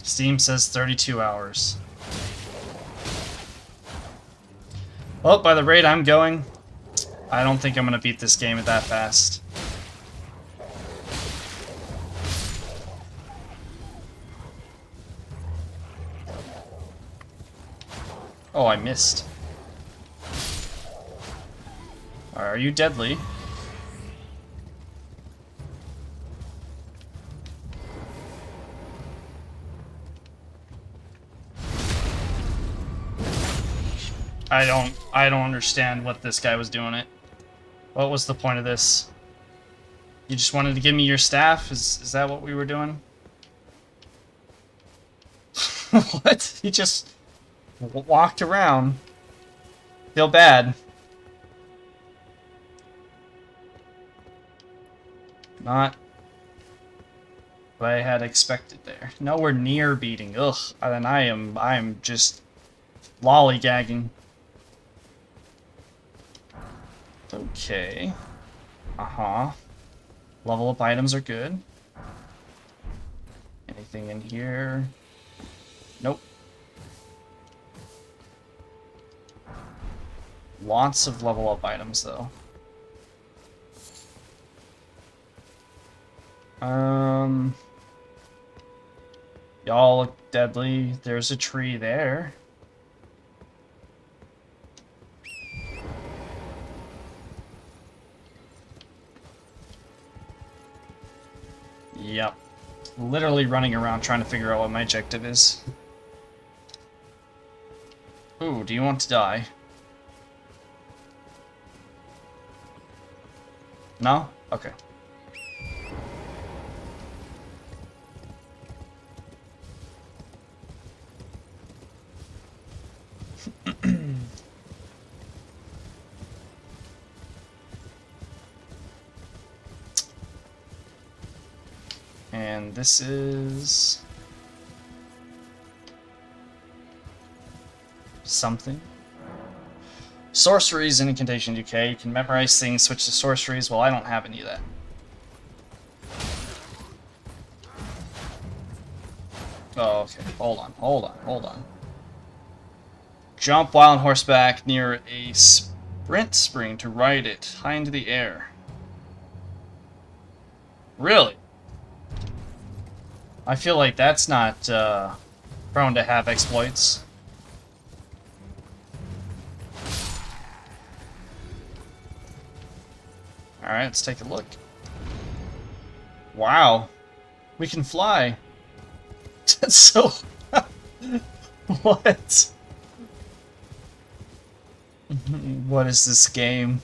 Steam says 32 hours. Well, by the rate I'm going, I don't think I'm gonna beat this game that fast. Oh, I missed. Are you deadly? I don't understand what this guy was doing it. What was the point of this? You just wanted to give me your staff? Is that what we were doing? What? He just walked around. Feel bad. Not what I had expected there. Nowhere near beating. Ugh. And I am just lollygagging. Okay. Uh-huh. Level up items are good. Anything in here? Nope. Lots of level up items, though. Y'all look deadly. There's a tree there. Yep. Literally running around trying to figure out what my objective is. Ooh, do you want to die? No? Okay. And this is... something. Sorceries and incantations, okay. You can memorize things, switch to sorceries. Well, I don't have any of that. Oh, okay. Hold on. Jump while on horseback near a sprint spring to ride it high into the air. Really? I feel like that's not prone to have exploits. Alright, let's take a look. Wow. We can fly. That's so... What? What is this game?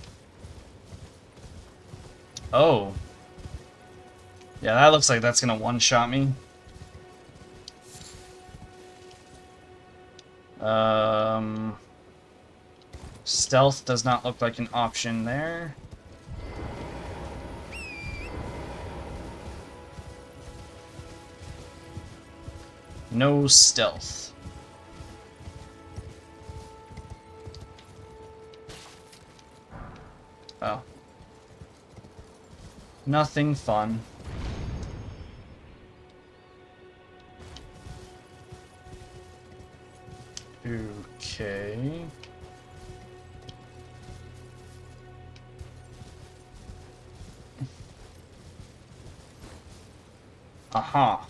Oh. Yeah, that looks like that's gonna one-shot me. Stealth does not look like an option there. No stealth. Oh. Nothing fun. Okay. Aha.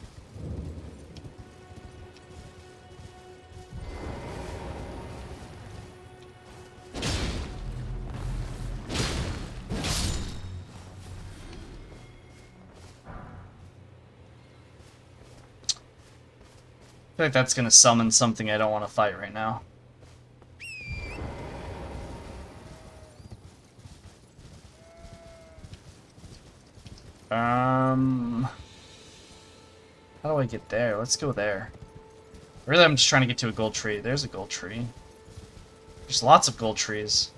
I feel like that's gonna summon something I don't want to fight right now. How do I get there? Let's go there. Really, I'm just trying to get to a gold tree. There's a gold tree. There's lots of gold trees.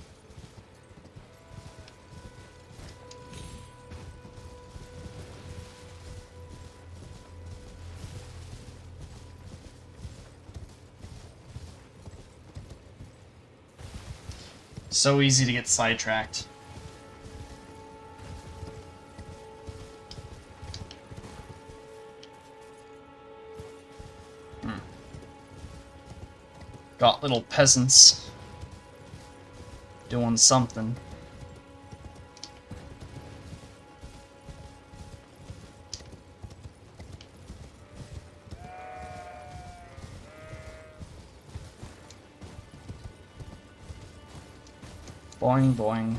So easy to get sidetracked. Got little peasants doing something. Boing, boing.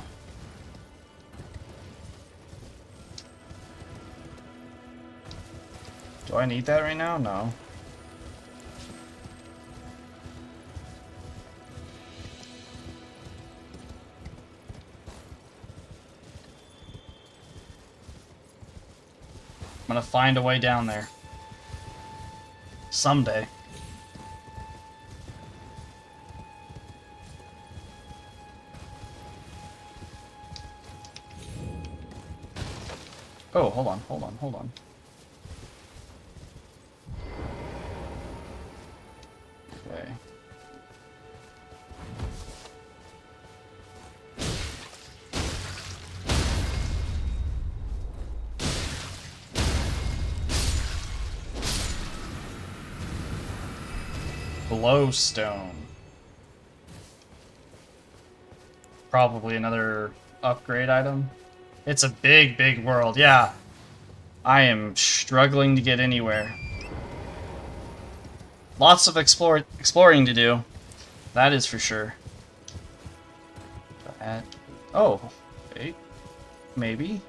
Do I need that right now? No. I'm gonna find a way down there. Someday. Oh, hold on, hold on, hold on. Okay. Glowstone. Probably another upgrade item. It's a big, big world. Yeah. I am struggling to get anywhere. Lots of exploring to do. That is for sure. Oh. Wait. Maybe?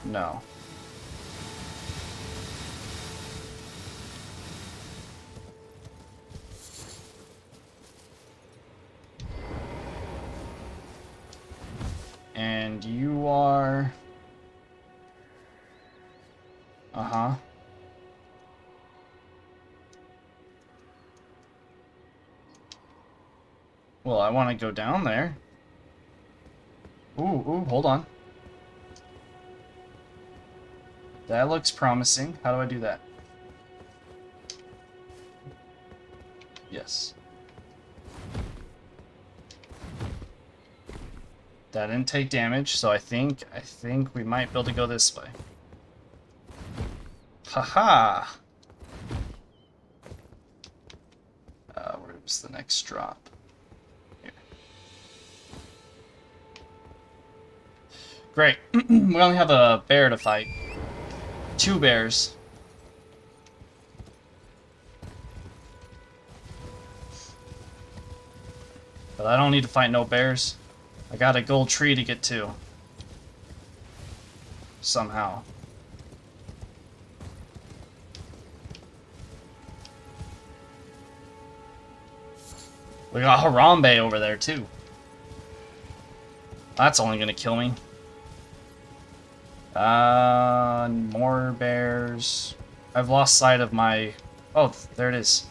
No. And you are... Uh-huh. Well, I want to go down there. Ooh, hold on. That looks promising. How do I do that? Yes. That didn't take damage, so I think we might be able to go this way. Haha! Where's the next drop? Here. Great. We only have a bear to fight. 2 bears. But I don't need to fight no bears. I got a gold tree to get to. Somehow. We got Harambe over there too. That's only gonna kill me. More bears. I've lost sight of my... Oh, there it is.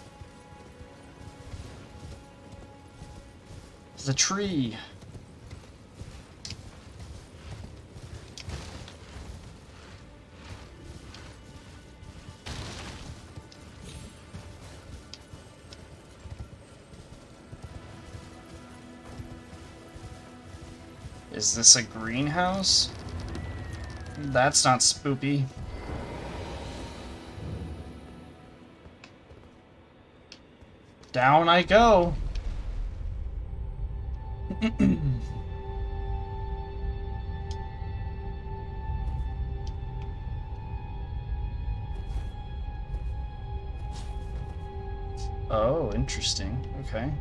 The tree. Is this a greenhouse? That's not spoopy. Down I go. Oh, interesting. Okay.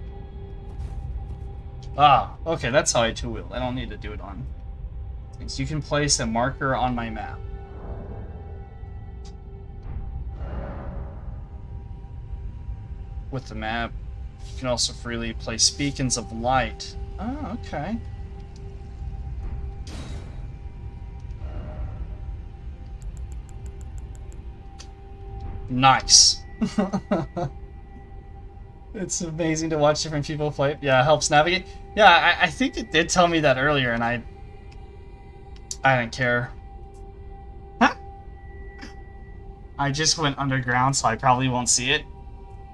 Ah, okay, that's how I two-wheel. I don't need to do it on things. You can place a marker on my map. With the map, you can also freely place beacons of light. Oh, okay. Nice. It's amazing to watch different people play. Yeah, it helps navigate. Yeah, I think it did tell me that earlier, and I didn't care. I just went underground, so I probably won't see it.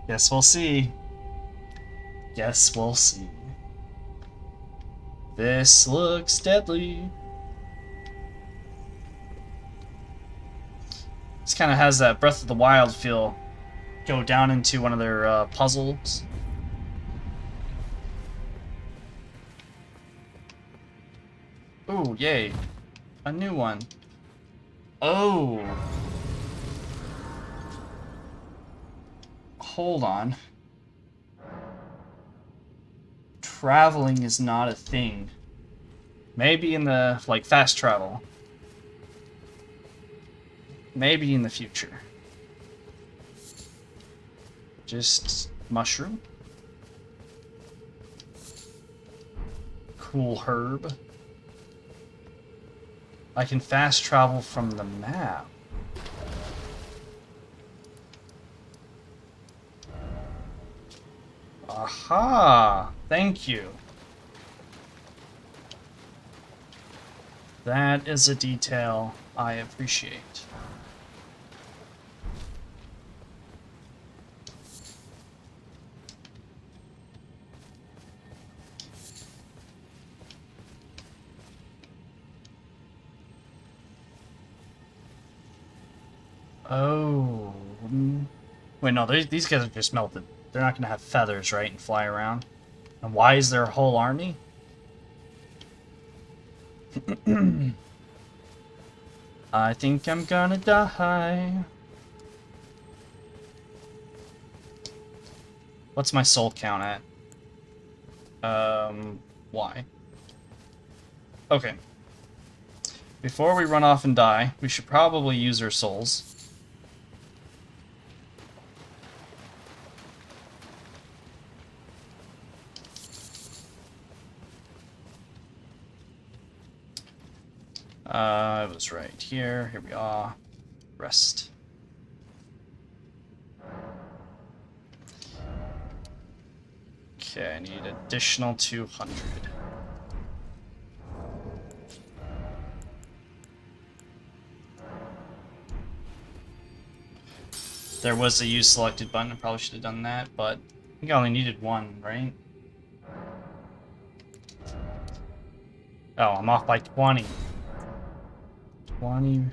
Guess we'll see. Guess we'll see. This looks deadly. This kind of has that Breath of the Wild feel. Go down into one of their puzzles. Ooh, yay. A new one. Oh. Hold on. Traveling is not a thing. Maybe in the, like, fast travel. Maybe in the future. Just mushroom. Cool herb. I can fast travel from the map. Aha! Thank you. That is a detail I appreciate. Oh. Wait, no, these guys are just melted. They're not going to have feathers, right, and fly around. And why is there a whole army? I think I'm gonna die. What's my soul count at? Why? Okay. Before we run off and die, we should probably use our souls. It was right here. Here we are. Rest. Okay, I need additional 200. There was a use selected button. I probably should have done that, but I think I only needed one, right? Oh, I'm off by 20. 20.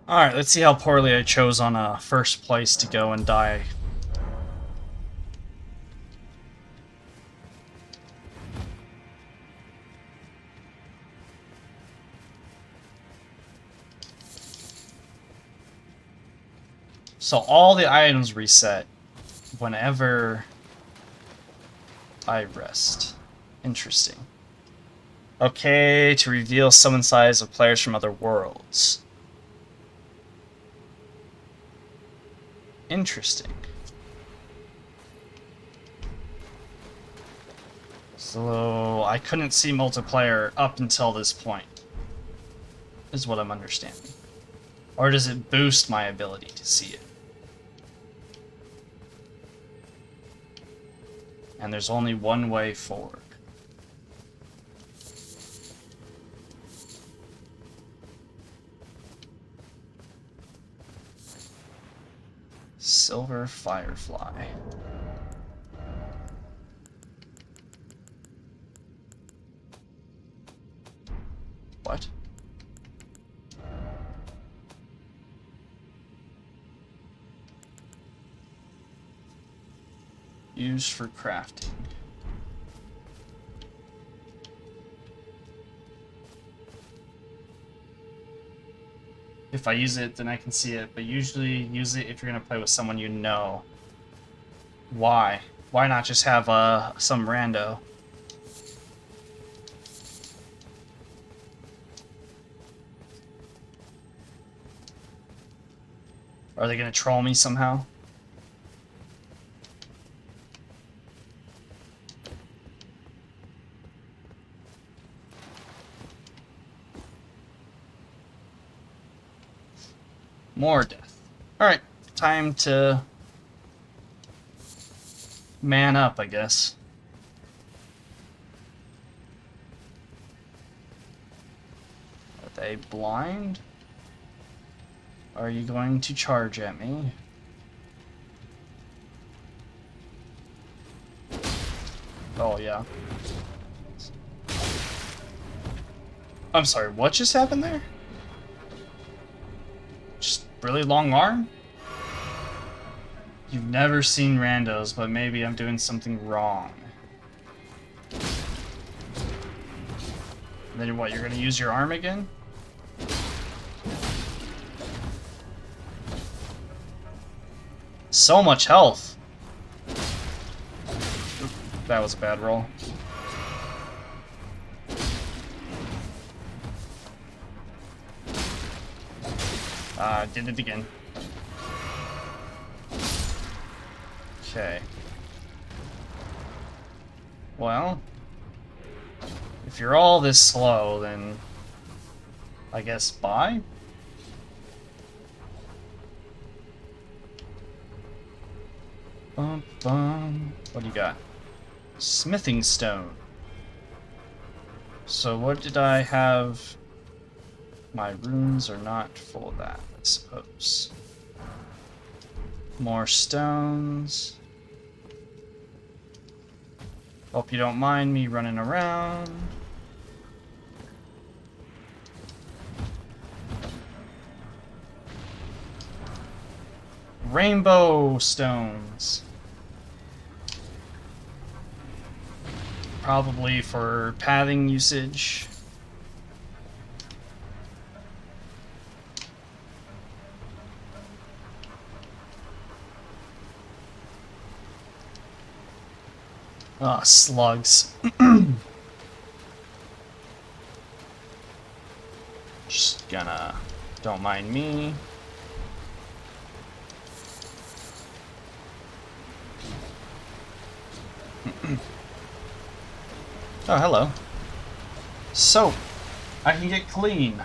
Alright, let's see how poorly I chose on a first place to go and die. So all the items reset whenever I rest. Interesting. Okay, to reveal summon size of players from other worlds. Interesting. So I couldn't see multiplayer up until this point, is what I'm understanding. Or does it boost my ability to see it? And there's only one way forward. Silver Firefly. What? Used for crafting. If I use it, then I can see it, but usually use it if you're going to play with someone you know. Why? Why not just have some rando? Are they going to troll me somehow? More death. Alright, time to man up, I guess. Are they blind? Are you going to charge at me? Oh, yeah. I'm sorry, what just happened there? Just really long arm? You've never seen randos, but maybe I'm doing something wrong. And then what, you're gonna use your arm again? So much health! Oop, that was a bad roll. Did it again. Okay. Well, if you're all this slow, then I guess bye? Bum, bum. What do you got? Smithing stone. So what did I have? My runes are not full of that, I suppose. More stones. Hope you don't mind me running around. Rainbow stones. Probably for pathing usage. Ah, slugs. Just gonna... Don't mind me. Oh, hello. Soap. I can get clean.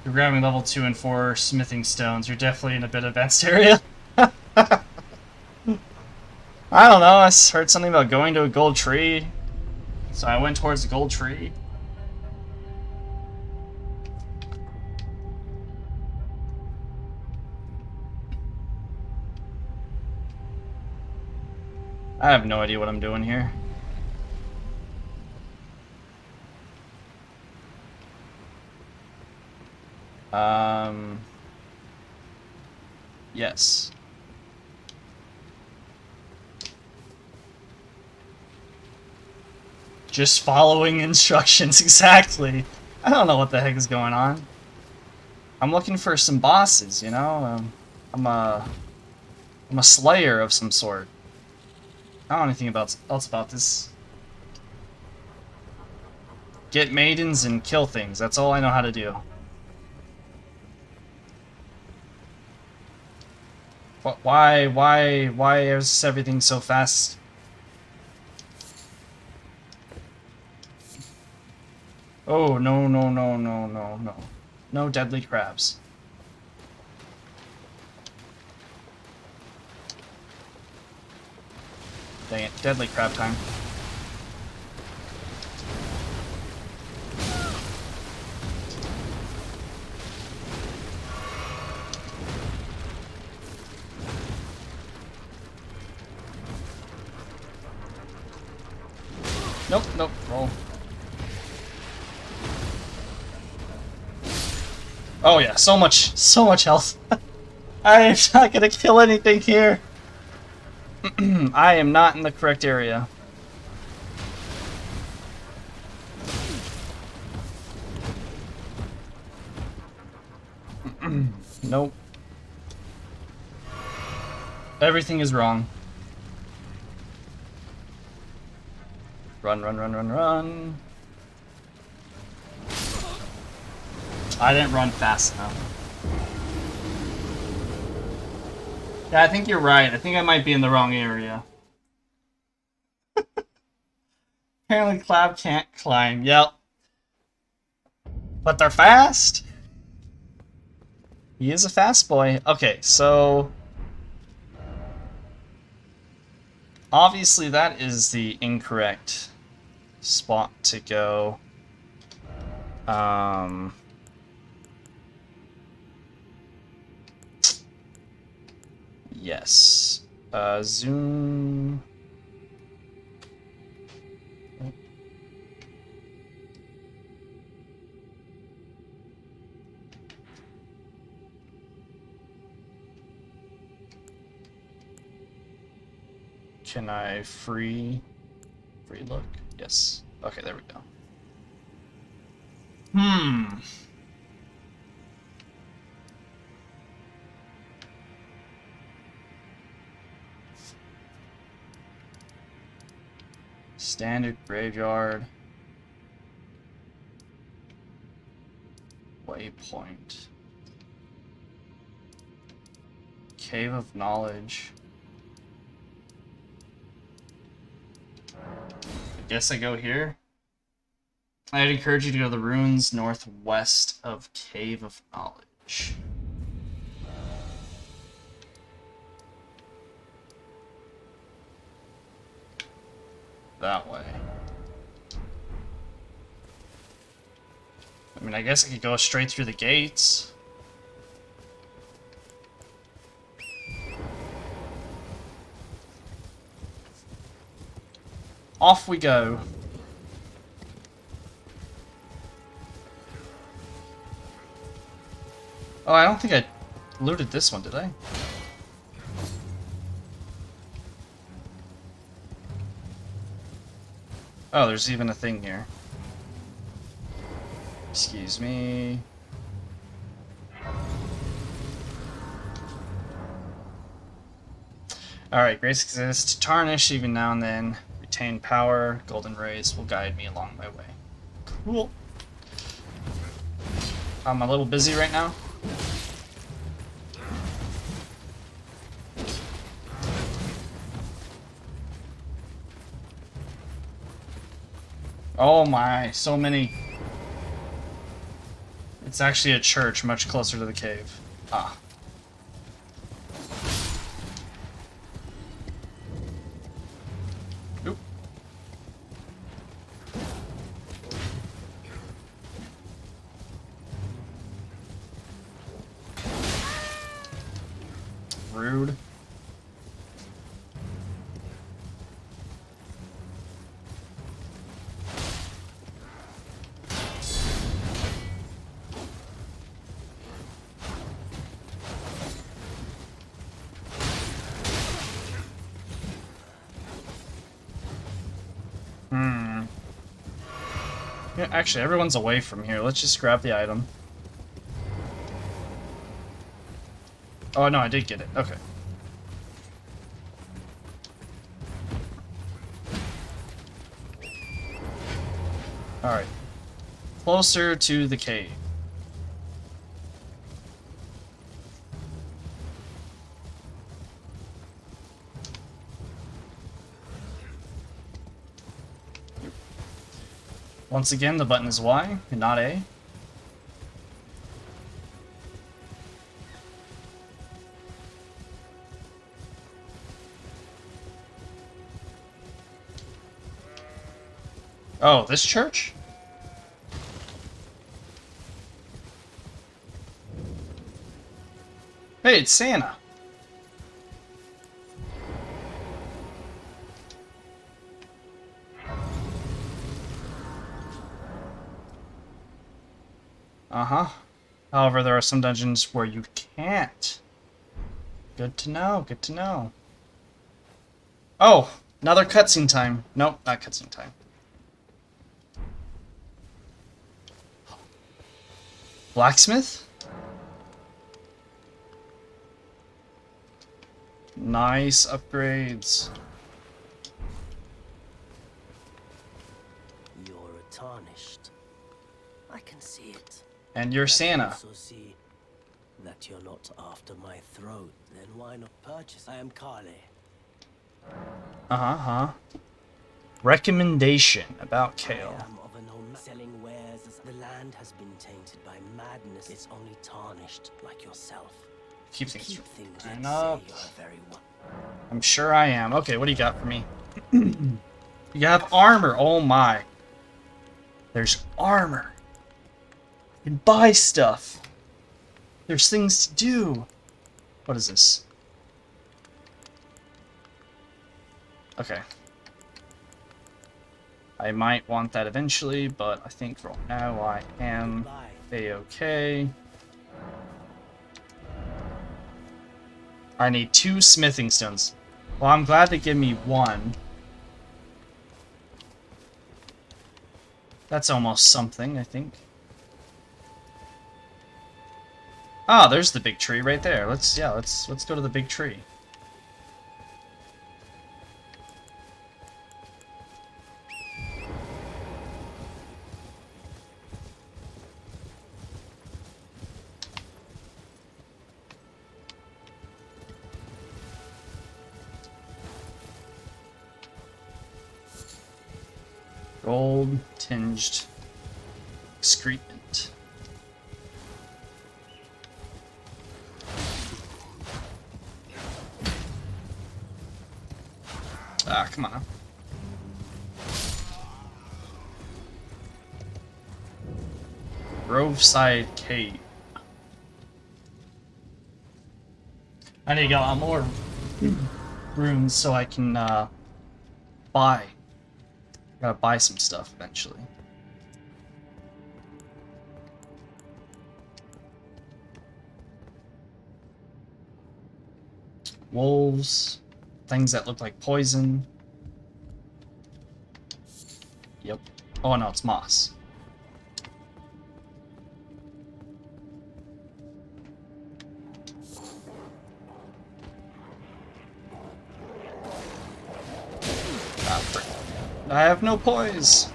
You're grabbing level 2 and 4 smithing stones. You're definitely in a bit advanced area. I don't know. I heard something about going to a gold tree. So I went towards the gold tree. I have no idea what I'm doing here. Yes. Just following instructions, exactly. I don't know what the heck is going on. I'm looking for some bosses, you know? I'm a slayer of some sort. I don't know anything else about this. Get maidens and kill things. That's all I know how to do. Why is everything so fast? Oh, no, no, no, no, no, no. No deadly crabs. Dang it, deadly crab time. Nope, nope, roll. Oh yeah, so much health. I am not gonna kill anything here. I am not in the correct area. Nope. Everything is wrong. Run, run, run, run, run. I didn't run fast enough. Yeah, I think you're right. I think I might be in the wrong area. Apparently Cloud can't climb. Yep. But they're fast? He is a fast boy. Okay, so... obviously that is the incorrect spot to go. Yes. Zoom... Can I free look? Yes. Okay, there we go. Standard graveyard. Waypoint. Cave of Knowledge. I guess I go here. I'd encourage you to go to the ruins northwest of Cave of Knowledge. that way. I mean, I guess I could go straight through the gates. Off we go. Oh, I don't think I looted this one, did I? Oh, there's even a thing here. Excuse me. Alright, grace exists. Tarnish even now and then. Retain power. Golden rays will guide me along my way. Cool. I'm a little busy right now. Oh my, so many. It's actually a church much closer to the cave. Ah. Oop. Rude. Yeah, actually, everyone's away from here. Let's just grab the item. Oh, no, I did get it. Okay. Alright. Closer to the cave. Once again, the button is Y and not A. Oh, this church? Hey, it's Santa. Uh-huh. However, there are some dungeons where you can't. Good to know, good to know. Oh, another cutscene time. Nope, not cutscene time. Blacksmith? Nice upgrades. You're tarnished. I can see it. And you're I can Santa. also see that you're not after my throat. Then why not purchase? I am Kale. Uh-huh. Recommendation about Kale. I am of an old selling wares. The land has been tainted by madness. It's only tarnished like yourself. Keep things Keep things I and know. say you're very one. I'm sure I am. Okay, what do you got for me? You have armor. Oh my. There's armor. You can buy stuff. There's things to do. What is this? Okay. I might want that eventually, but I think for now I am A-okay. I need 2 smithing stones. Well, I'm glad they give me 1. That's almost something, I think. Ah, there's the big tree right there. Let's go to the big tree. Gold tinged excrement. Ah, come on. Groveside Cave. I need to get a lot more runes so I can buy. Gotta buy some stuff eventually. Wolves, things that look like poison. Yep. Oh no, it's moss. Ah, frick. I have no poise.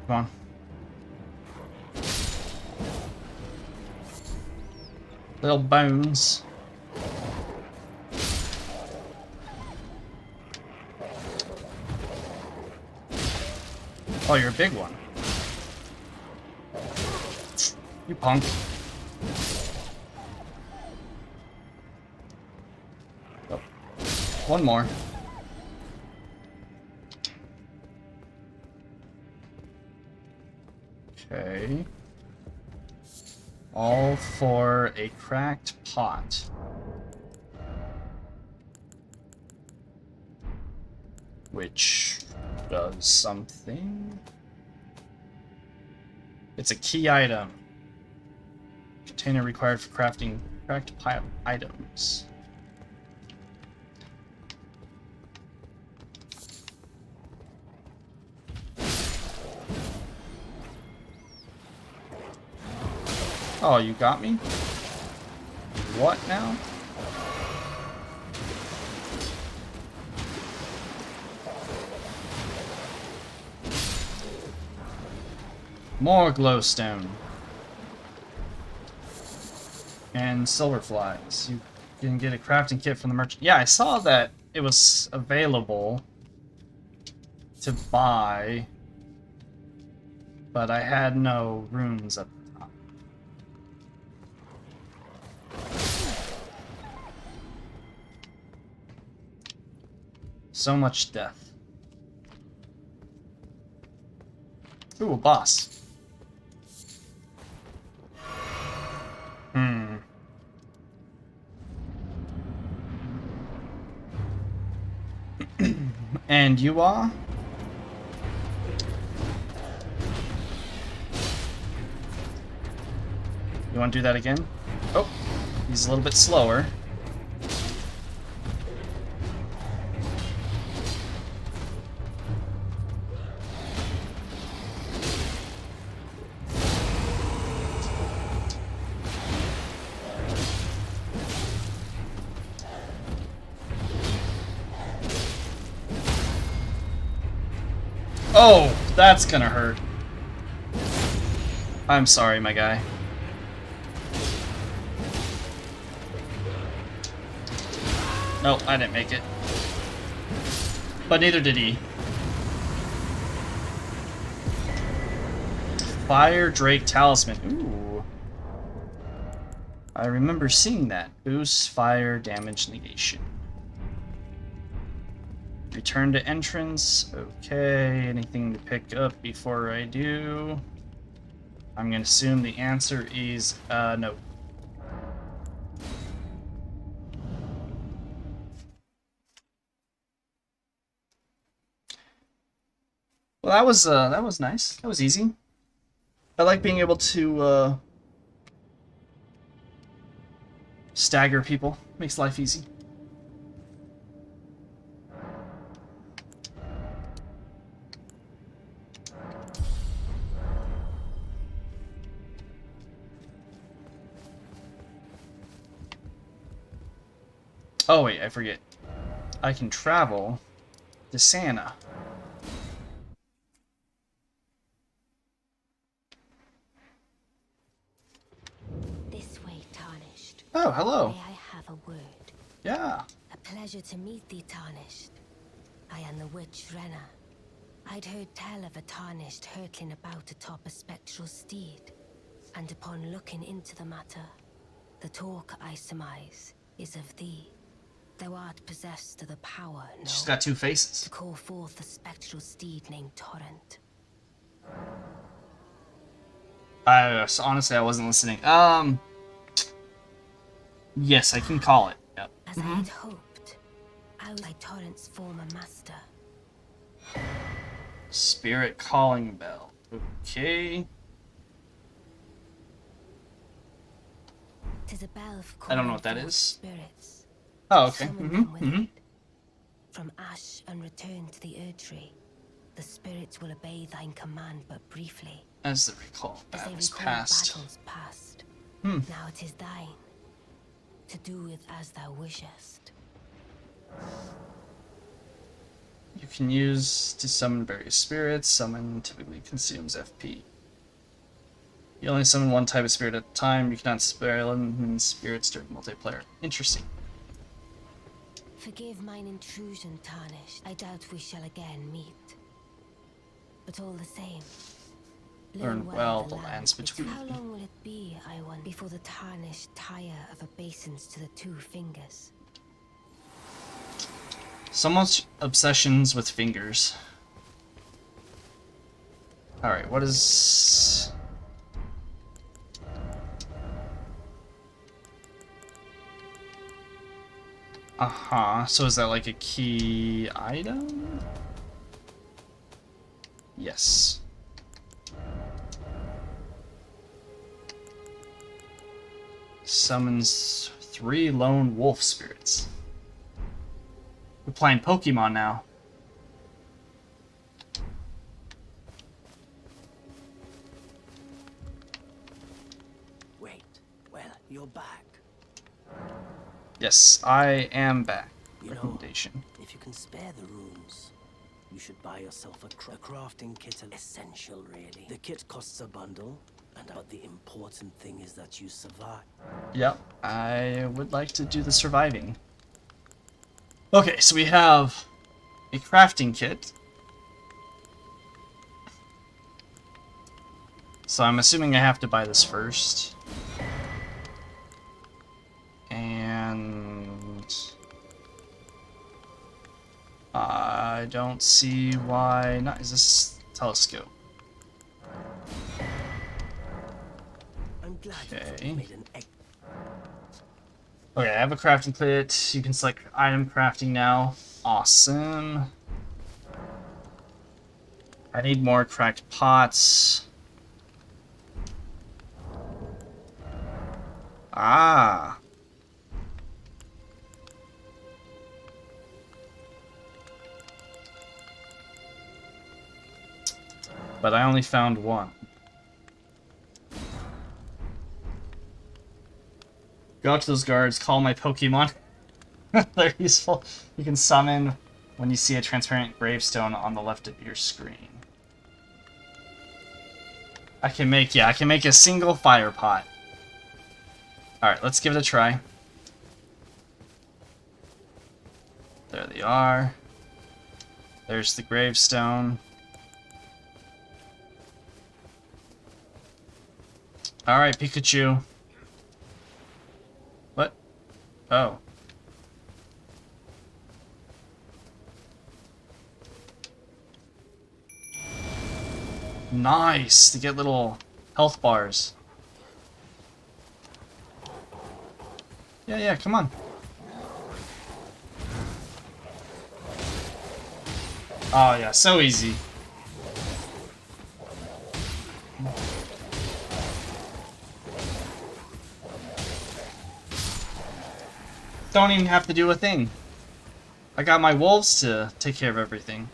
Come on. Little bones. Oh, you're a big one. You punk. Oh. One more. Okay. All for a cracked pot. Which does something. It's a key item. Container required for crafting cracked pot items. Oh, you got me? What now? More glowstone. And silver flies. You can get a crafting kit from the merchant. Yeah, I saw that it was available to buy, but I had no runes up the top. So much death. Ooh, a boss. And you are? You want to do that again? Oh, he's a little bit slower. Oh, that's gonna hurt. I'm sorry, my guy. Nope, I didn't make it. But neither did he. Fire Drake Talisman. Ooh. I remember seeing that. Boost fire damage negation. Return to entrance. Okay, anything to pick up before I do? I'm gonna assume the answer is no. Well, that was nice. That was easy. I like being able to stagger people. Makes life easy. Oh wait, I forget. I can travel to Santa. This way, Tarnished. Oh, hello. May I have a word? Yeah. A pleasure to meet thee, Tarnished. I am the witch Renna. I'd heard tell of a Tarnished hurtling about atop a spectral steed, and upon looking into the matter, the talk I surmise is of thee. Thou art possessed of the power, no? She's got two To faces. call forth the spectral steed named Torrent. Honestly, I wasn't listening. Yes, I can call it. Yep. As I had hoped, I was like Torrent's former master. Spirit calling bell. Okay. 'Tis a bell for I don't know calling what that forth is. spirits. Oh, okay. Summon them with Mm-hmm. it. From ash and return to the Erdtree. The spirits will obey thine command but briefly. As the recall As they battles recall past. battles past. Hmm. Now it is thine. To do with as thou wishest. You can use to summon various spirits. Summon typically consumes FP. You only summon one type of spirit at a time. You cannot summon spirits during multiplayer. Interesting. Forgive mine intrusion, Tarnished. I doubt we shall again meet. But all the same, Learn well the lands between. How long will it be, I wonder, before the Tarnished tire of obeisance to the two fingers? So much obsessions with fingers. Alright, what is... So is that like a key item? Yes. Summons 3 lone wolf spirits. We're playing Pokemon now. Wait, well, you're back. Yes, I am back. You know, Recommendation. if you can spare the runes, you should buy yourself a crafting kit. Essential, really. The kit costs a bundle, but the important thing is that you survive. Yep, I would like to do the surviving. Okay, so we have a crafting kit. So I'm assuming I have to buy this first. And I don't see why not. Is this telescope? I'm glad Okay. you made an Okay, I have a crafting kit. You can select item crafting now. Awesome. I need more cracked pots. Ah. But I only found one. Go out to those guards, call my Pokemon. They're useful. You can summon when you see a transparent gravestone on the left of your screen. I can make a single fire pot. Alright, let's give it a try. There they are. There's the gravestone. Alright, Pikachu. What? Oh. Nice! To get little health bars. Yeah, come on. Oh yeah, so easy. Don't even have to do a thing. I got my wolves to take care of everything.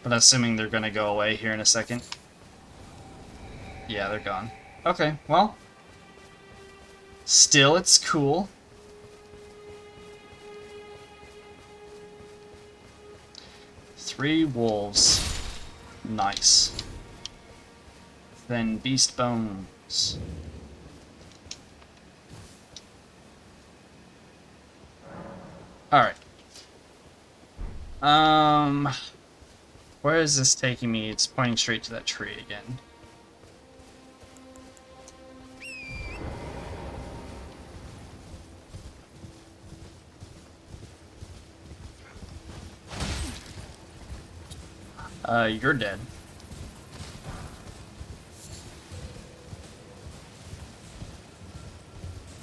But assuming they're gonna go away here in a second. Yeah, they're gone. Okay, well. Still, it's cool. Three wolves. Nice. Then beast bones. Alright. Where is this taking me? It's pointing straight to that tree again. You're dead.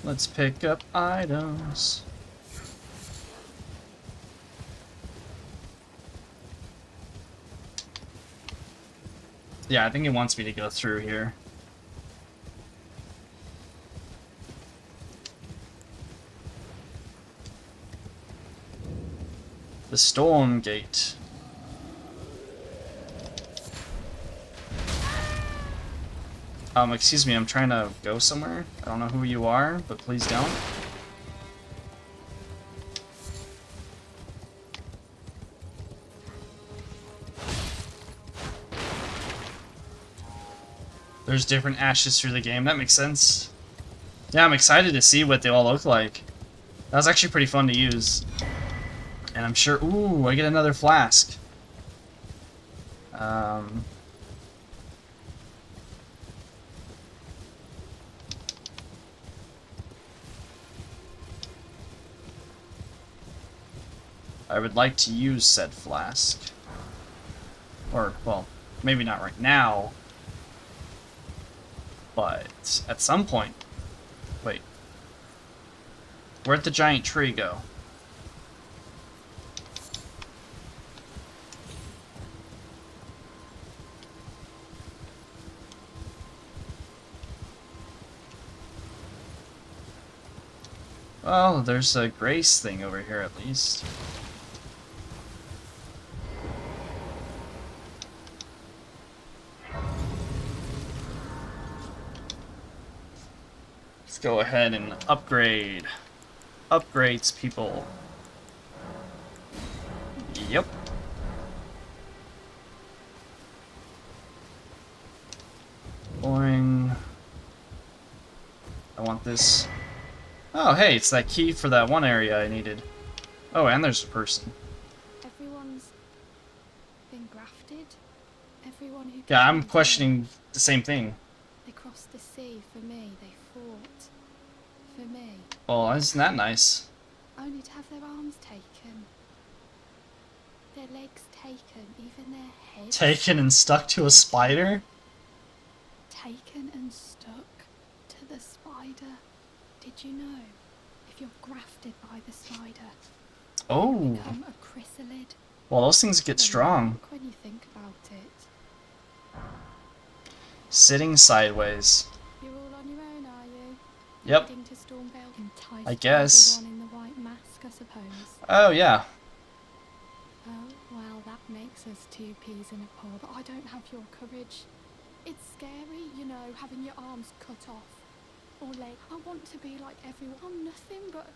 Let's pick up items. Yeah, I think it wants me to go through here. The Storm Gate. Excuse me, I'm trying to go somewhere. I don't know who you are, but please don't. There's different ashes through the game. That makes sense. Yeah, I'm excited to see what they all look like. That was actually pretty fun to use. And I'm sure... Ooh, I get another flask. I would like to use said flask. Or, well, maybe not right now. But at some point... Wait. Where'd the giant tree go? Well, there's a grace thing over here at least. Let's go ahead and upgrade. Upgrades, people. Yep. Boing. I want this. Oh, hey, it's that key for that one area I needed. Oh, and there's a person. Everyone's been grafted. Everyone who Yeah, I'm came questioning the same thing. here, they crossed the sea for me. They fought for me. Well, isn't that nice? Only to have their arms taken, their legs taken, even their heads Taken and stuck to a spider? taken and stuck to the spider. Did you know? If you're grafted by the spider, Oh. become a chrysalid. Well, those things get Doesn't strong. work when you think about it. Sitting sideways. You're all on your own, are you? Yep. Heading to Stormvale, enticed I by guess. the one in the white mask, I suppose. Oh, yeah. Oh, well, that makes us two peas in a pod. I don't have your courage. It's scary, you know, having your arms cut off. Or legs. I want to be like everyone. I'm nothing but...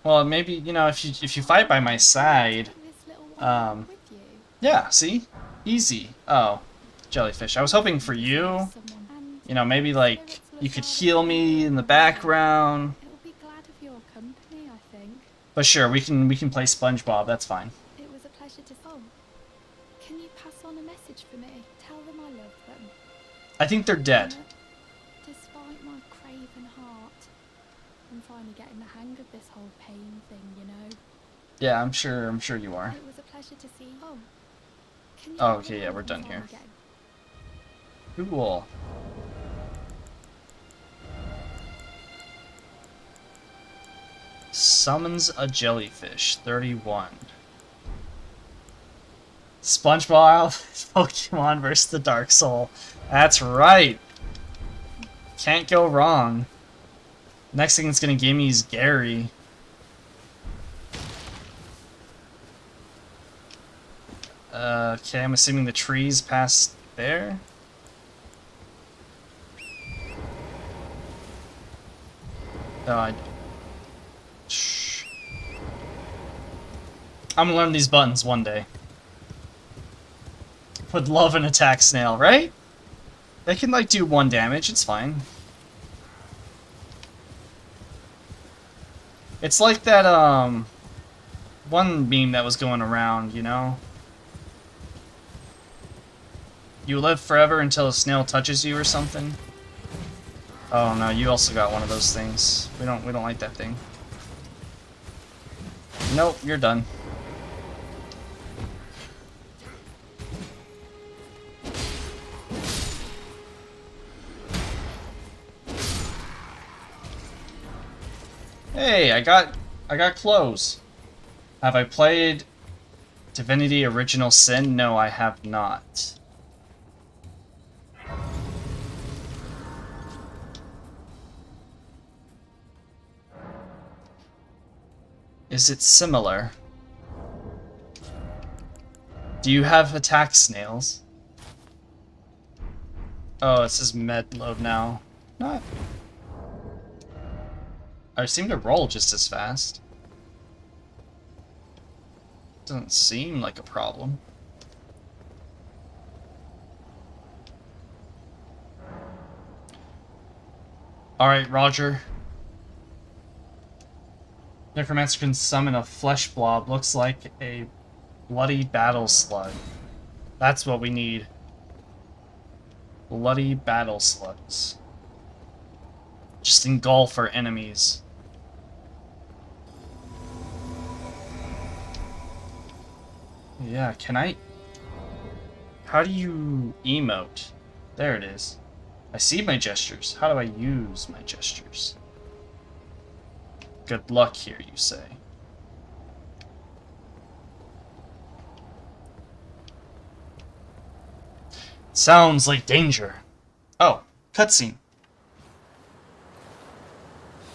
Well, maybe, you know, if you fight by my side... Take this little one with you. Yeah, see? Easy. Oh, jellyfish. I was hoping for you. Someone. And You know, maybe, like, spirits you look could after heal you me in the and background. It'll be glad of your company, I think. But sure, we can play SpongeBob. That's fine. It was a pleasure to... Oh, can you pass on a message for me? Tell them I love them. I think they're dead. And that despite my craven heart, I'm finally getting the hang of this whole pain thing, you know? Yeah, I'm sure you are. It was a pleasure to see... Oh, can you... Oh, have okay, the yeah, we're buttons done on here. again? Cool. Summons a jellyfish. 31. SpongeBob Pokemon versus the Dark Soul. That's right. Can't go wrong. Next thing it's gonna give me is Gary. Okay, I'm assuming the tree's past there. Oh, Shh. I'm gonna learn these buttons one day. Would love an attack snail, right? They can, like, do 1 damage, it's fine. It's like that, one meme that was going around, you know? You live forever until a snail touches you or something? Oh no, you also got one of those things. We don't like that thing. Nope, you're done. Hey, I got clothes. Have I played Divinity Original Sin? No, I have not. Is it similar? Do you have attack snails? Oh, it says med load now. Not. I seem to roll just as fast. Doesn't seem like a problem. Alright, Roger. Necromancer can summon a flesh blob. Looks like a bloody battle slug. That's what we need. Bloody battle slugs. Just engulf our enemies. Yeah, can I... How do you emote? There it is. I see my gestures. How do I use my gestures? Good luck here, you say. Sounds like danger. Oh, cutscene.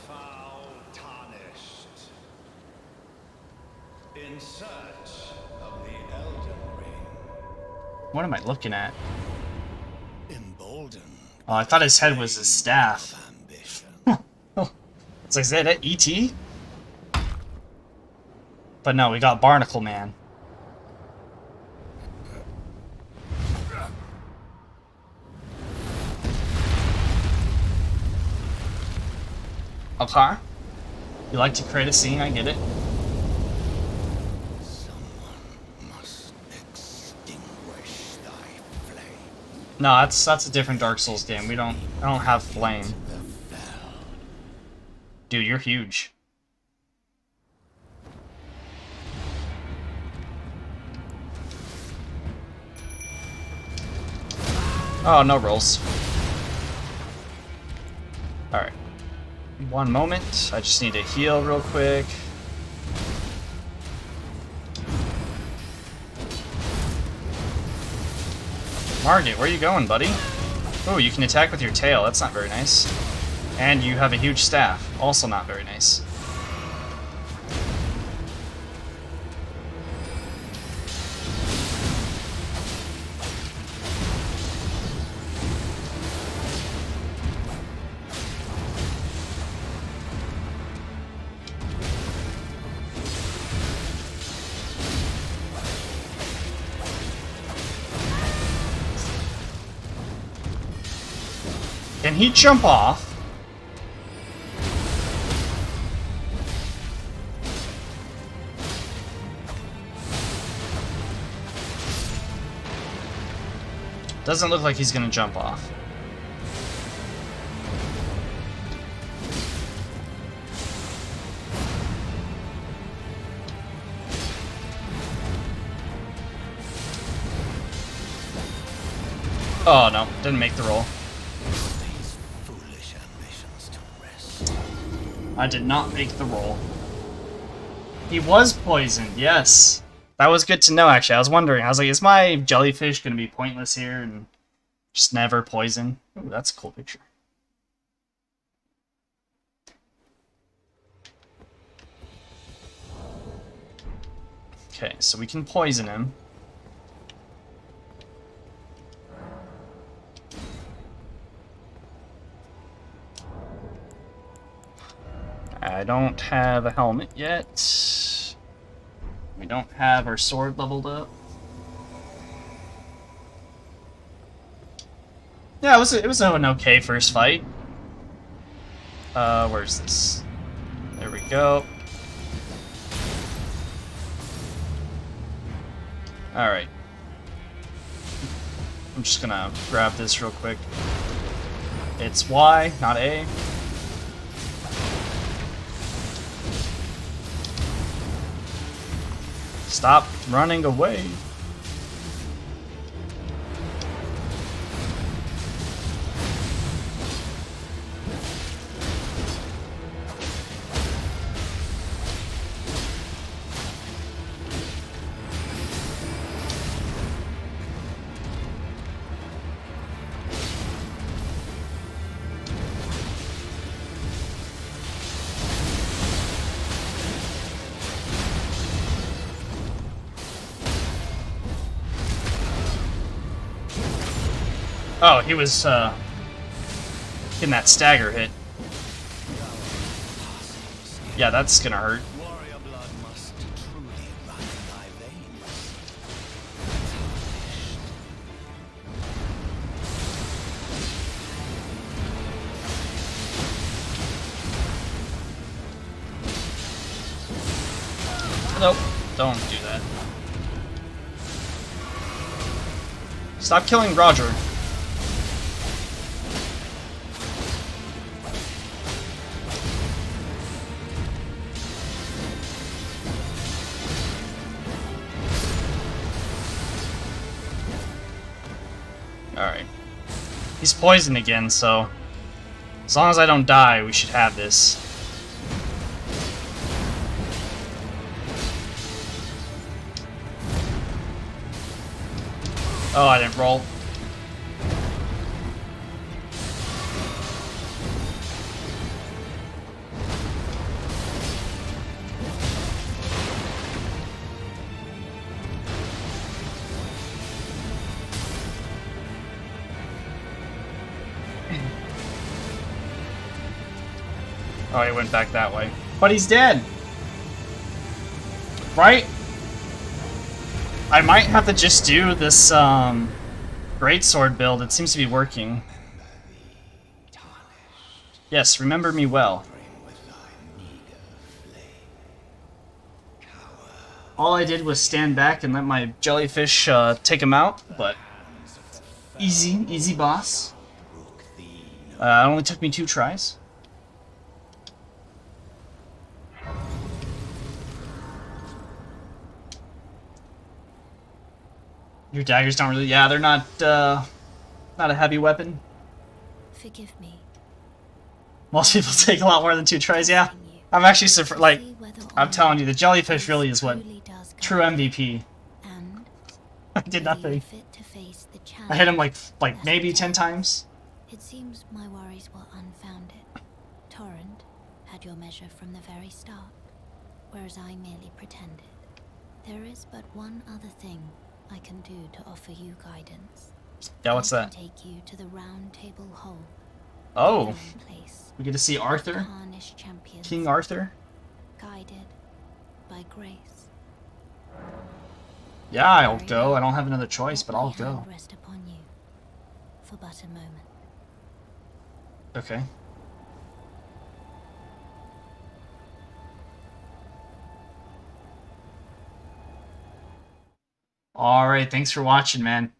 Foul tarnished. In search of the Elden Ring. What am I looking at? Emboldened. Oh, I thought his head was his staff. Ambition. It's like, is that E.T.? But no, we got Barnacle Man. Okay. You like to create a scene, I get it. Someone must extinguish thy flame. No, that's a different Dark Souls game. I don't have flame. The fell. Dude, you're huge. Oh, no rolls. Alright. One moment. I just need to heal real quick. Margit, where are you going, buddy? Oh, you can attack with your tail. That's not very nice. And you have a huge staff. Also not very nice. Can he jump off? Doesn't look like he's gonna jump off. Oh no, didn't make the roll. These foolish ambitions to rest. I did not make the roll. He was poisoned, yes. That was good to know, actually. I was wondering. I was like, is my jellyfish going to be pointless here and just never poison? Ooh, that's a cool picture. Okay, so we can poison him. I don't have a helmet yet. We don't have our sword leveled up. Yeah, it was an okay first fight. Where's this? There we go. Alright. I'm just gonna grab this real quick. It's Y, not A. Stop running away. Oh, he was getting that stagger hit. Yeah, that's gonna hurt. Warrior blood must truly run in thy veins. Nope, don't do that. Stop killing Roger. Alright. He's poisoned again, so as long as I don't die, we should have this. Oh, I didn't roll. Oh, he went back that way. But he's dead! Right? I might have to just do this, greatsword build. It seems to be working. Yes, remember me well. All I did was stand back and let my jellyfish, take him out, but easy boss. It only took me 2 tries. Your daggers don't really... Yeah, they're not a heavy weapon. Forgive me. Most people take a lot more than 2 tries, yeah. I'm actually like, I'm telling you, the jellyfish really is what true MVP. And I did nothing. fit to face the I hit him challenge. like maybe 10 times. It seems my worries were unfounded. Torrent had your measure from the very start, whereas I merely pretended. There is but one other thing I can do to offer you guidance. Yeah, what's I that? can take you to the Round Table Hall. Oh, Place, we get to see Arthur, tarnished champions, King Arthur. guided by grace. Yeah, I'll go. I don't have another choice, but I'll Let my go. hand rest upon you for but a moment. Okay. Alright, thanks for watching, man.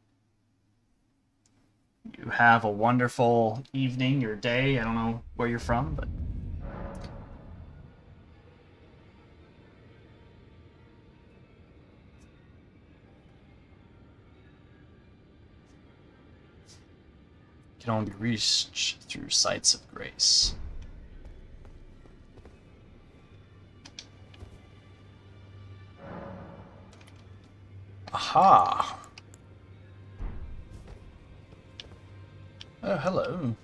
You have a wonderful evening or day. I don't know where you're from, but... can only be reached through sights of grace. Aha! Oh, hello.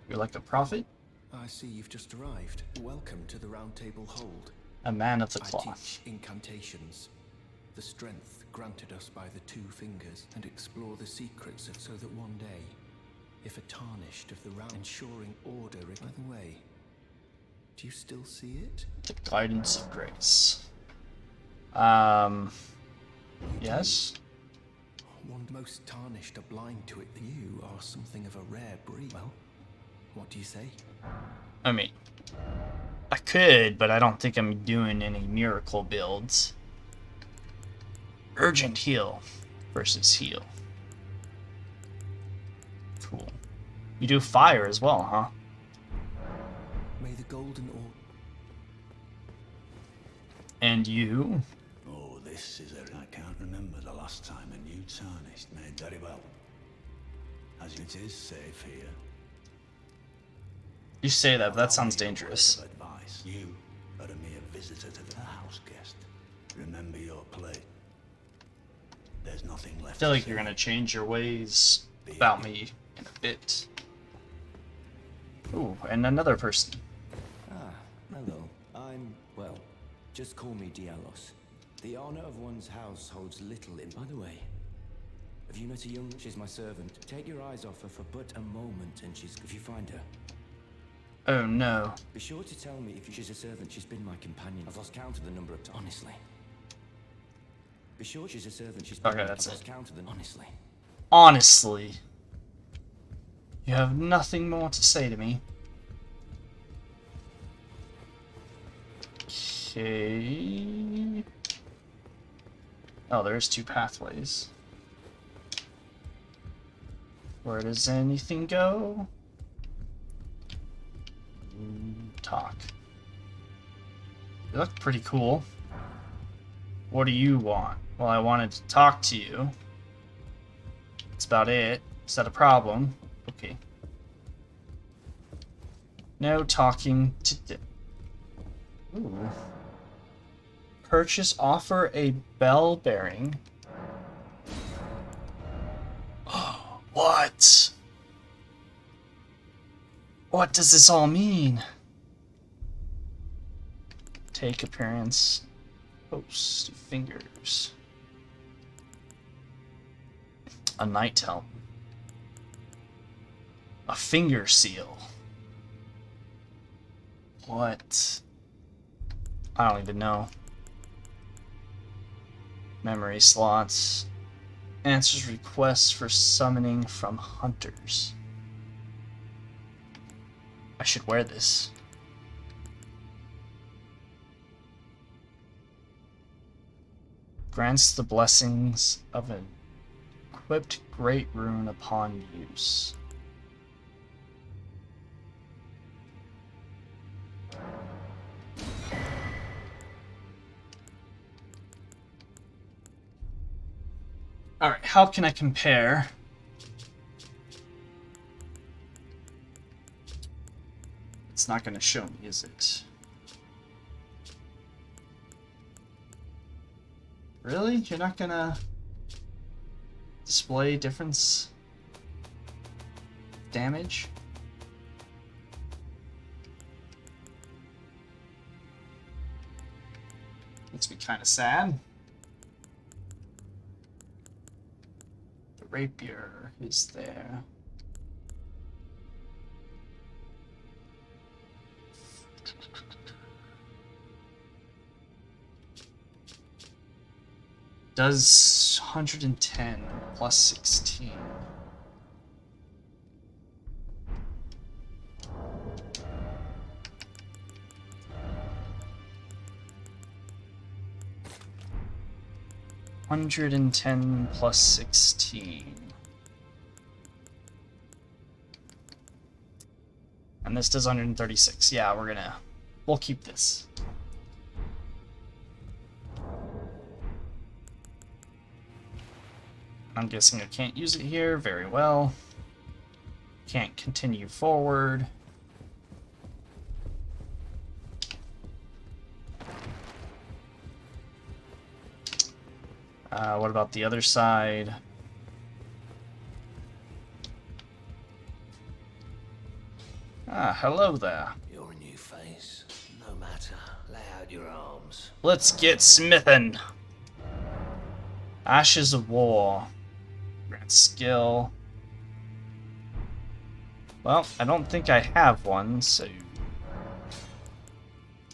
You're like a prophet? I see you've just arrived. Welcome to the Round Table Hold. A man of the I cloth. teach incantations, the strength granted us by the 2 fingers, and explore the secrets of so that one day, if a tarnished of the round, ensuring order. By the way, do you still see it? The guidance of grace. Yes? One most tarnished are blind to it. You are something of a rare breed. Well, what do you say? I mean, I could, but I don't think I'm doing any miracle builds. Urgent heal versus heal. Cool. You do fire as well, huh? May the golden orb. And you? Oh, this is a... I can't remember the last time a new tarnished made very well. As it is safe here. You say that, but that sounds Allow me a word dangerous. of advice. You are a mere visitor to the house guest. Remember your plate. There's nothing left. I feel like you're gonna change your ways about me in a bit. Ooh, and another person. Ah, hello. I'm, well, just call me Dialos. The honor of one's house holds little in... By the way, Have you met a young? She's my servant. Take your eyes off her for but a moment, and she's. If you find her, Oh no. be sure to tell me if she's a servant. She's been my companion. I've lost count of the number of times. Honestly. Be sure she's a servant. She's been Okay, my that's I've it. lost count of them. Honestly. Honestly. You have nothing more to say to me. Okay. Oh, there's two pathways. Where does anything go? Talk. You look pretty cool. What do you want? Well, I wanted to talk to you. That's about it. Is that a problem? Okay. No talking to... Ooh. Purchase offer a bell bearing. What? What does this all mean? Take appearance. Post fingers. A night helm. A finger seal. What? I don't even know. Memory slots. Answers requests for summoning from hunters. I should wear this. Grants the blessings of an equipped great rune upon use. Alright, how can I compare? It's not going to show me, is it? Really? You're not going to display difference? Damage? Makes me kind of sad. The rapier is there. Does 110 plus 16. $110 plus 16. And this does 136. Yeah, we'll keep this. I'm guessing I can't use it here. Very well. Can't continue forward. What about the other side? Ah, hello there. You're a new face. No matter. Lay out your arms. Let's get smithin'. Ashes of War. Grant skill. Well, I don't think I have one, so...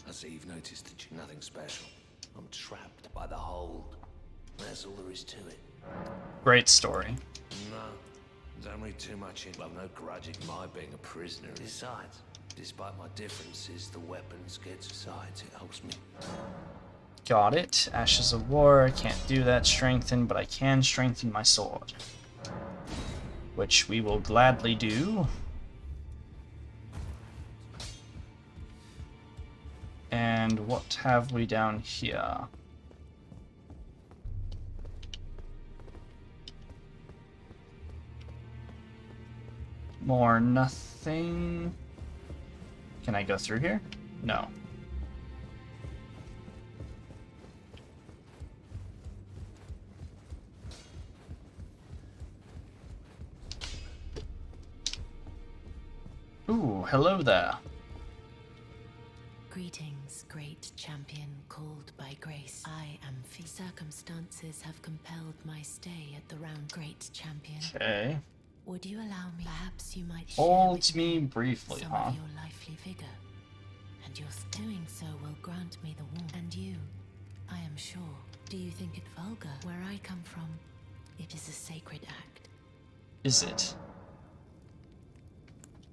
I see you've noticed that you're nothing special. I'm trapped by the hold. That's all there is to it. Great story. No, don't read too much in. I've no grudge at my being a prisoner. Besides, despite my differences, the weapons get sides. It helps me. Got it. Ashes of War. I can't do that strengthen, but I can strengthen my sword. Which we will gladly do. And what have we down here? More nothing. Can I go through here? No. Ooh, hello there. Greetings, great champion called by grace. I am Circumstances have compelled my stay at the round. Great champion. Okay. Would you allow me? Perhaps you might Hold share with me briefly, some huh? of your lively vigor. And your doing so will grant me the warmth. And you, I am sure. Do you think it vulgar? Where I come from, it is a sacred act. Is it?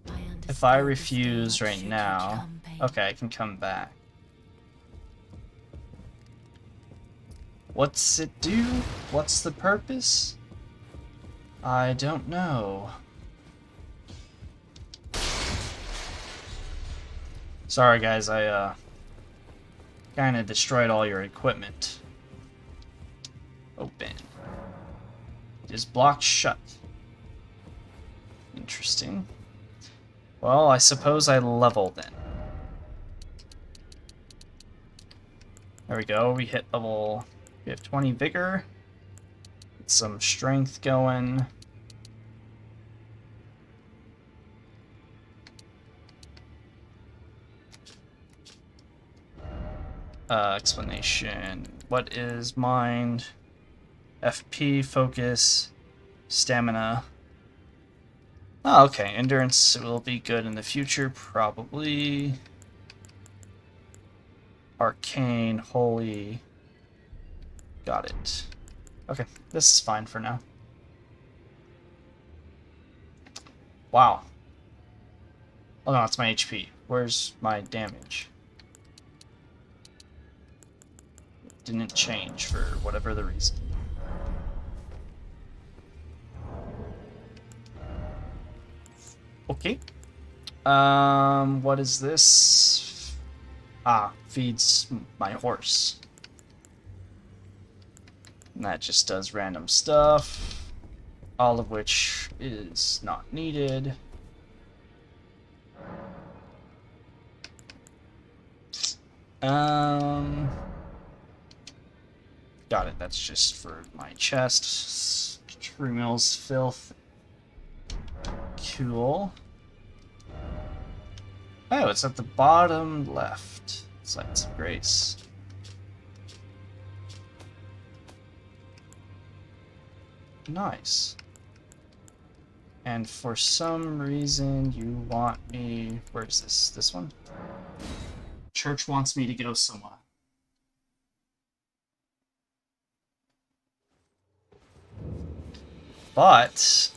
I If I understand refuse this right should now, come pain. okay, I can come back. What's it do? What's the purpose? I don't know. Sorry guys, I kinda destroyed all your equipment. Open. It is blocked shut. Interesting. Well, I suppose I level then. There we go, we hit level... We have 20 vigor. Get some strength going. Explanation. What is mind? FP, focus, stamina. Oh, okay. Endurance will be good in the future, probably. Arcane, holy. Got it. Okay, this is fine for now. Wow. Oh no, it's my HP. Where's my damage? Didn't change for whatever the reason. Okay. What is this? Ah, feeds my horse. And that just does random stuff, all of which is not needed. Got it, that's just for my chest. True Mills filth. Cool. Oh, it's at the bottom left. Sights of Grace. Nice. And for some reason you want me... Where's this? This one? Church wants me to go somewhere. But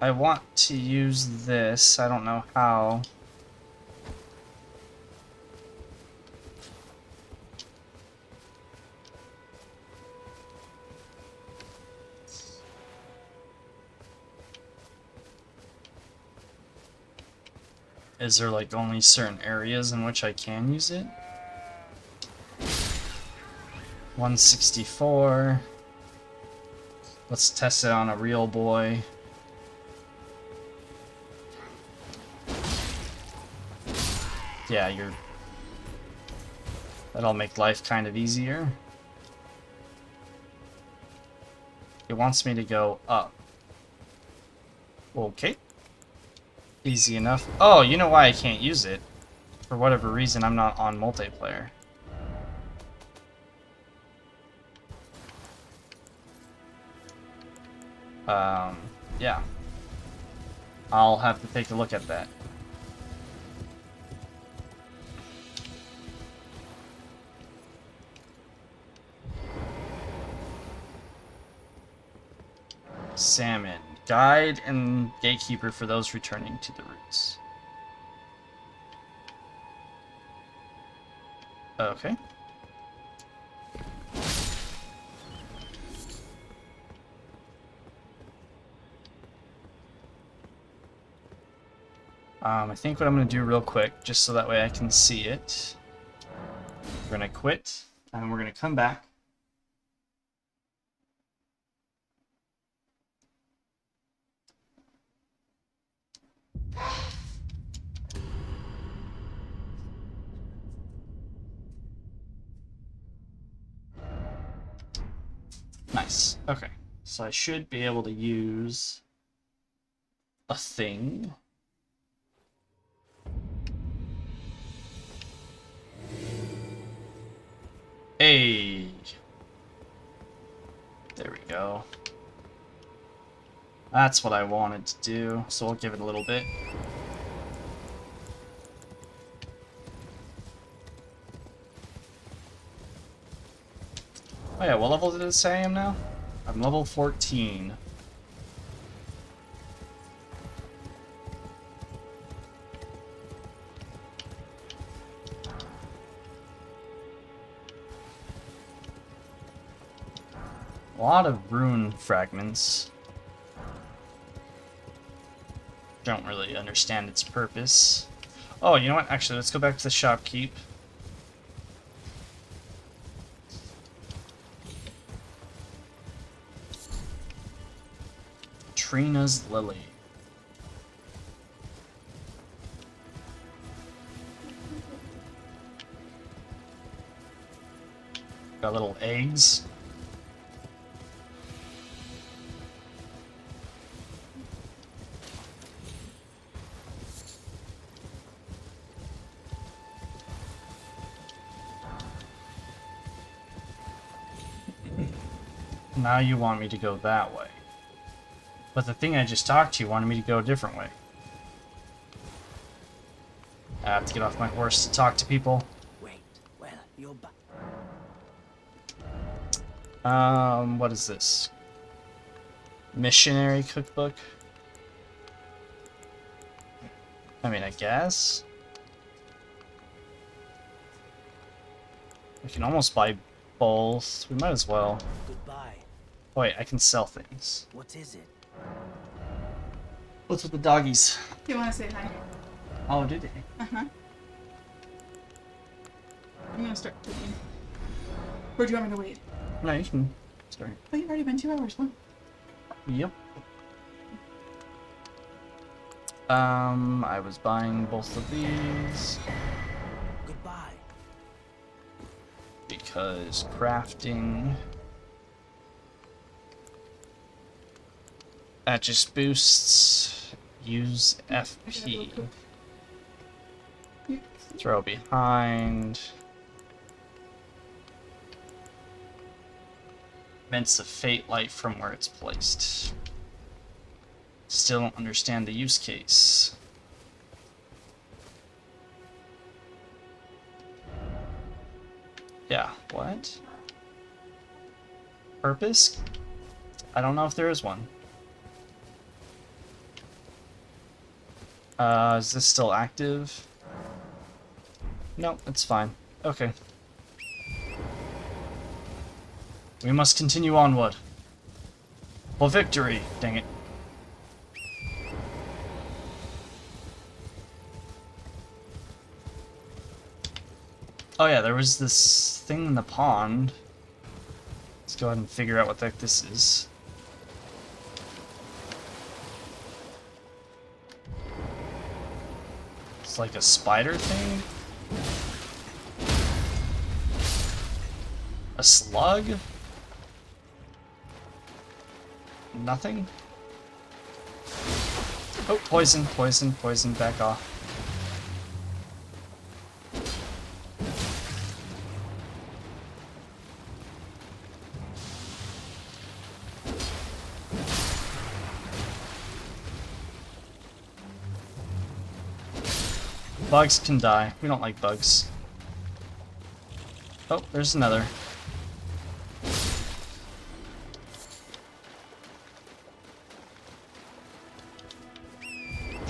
I want to use this. I don't know how. Is there like only certain areas in which I can use it? 164. Let's test it on a real boy. Yeah, that'll make life kind of easier. It wants me to go up. Okay. Easy enough. Oh, you know why I can't use it? For whatever reason, I'm not on multiplayer. Yeah. I'll have to take a look at that. Salmon. Guide and gatekeeper for those returning to the roots. Okay. I think what I'm going to do real quick, just so that way I can see it. We're going to quit, and we're going to come back. Nice. Okay. So I should be able to use a thing. go. That's what I wanted to do, so we'll give it a little bit. Oh yeah, what level did it say I am now? I'm level 14. A lot of rune fragments. Don't really understand its purpose. Oh, you know what? Actually, let's go back to the shopkeep. Trina's Lily. Got little eggs. Now you want me to go that way. But the thing I just talked to you wanted me to go a different way. I have to get off my horse to talk to people. Wait, well, you're back. What is this? Missionary cookbook? I mean, I guess. We can almost buy both. We might as well. Goodbye. Oh, wait, I can sell things. What is it? What's with the doggies? You want to say hi? Oh, did they? Uh-huh. I'm gonna start cooking. Or do you want me to wait? No, you can start. Oh, you've already been 2 hours. What? Yep. I was buying both of these. Goodbye. Because crafting... That just boosts. Use FP. Throw behind. Vents of Fate light from where it's placed. Still don't understand the use case. Yeah, what? Purpose? I don't know if there is one. Is this still active? No, it's fine. Okay. We must continue onward. For victory, dang it. Oh yeah, there was this thing in the pond. Let's go ahead and figure out what the heck this is. It's like a spider thing? A slug? Nothing? Oh, poison, poison, poison, back off. Bugs can die. We don't like bugs. Oh, there's another.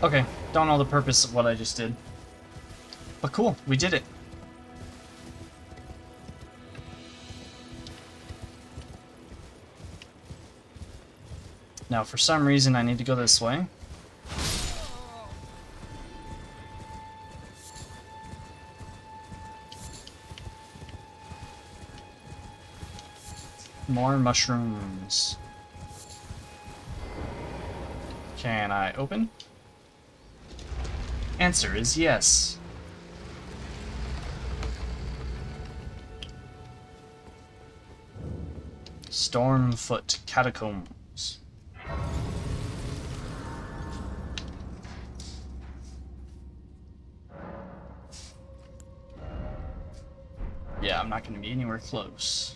Okay, don't know the purpose of what I just did. But cool, we did it. Now, for some reason, I need to go this way. More mushrooms. Can I open? Answer is yes. Stormfoot Catacombs. Yeah, I'm not going to be anywhere close.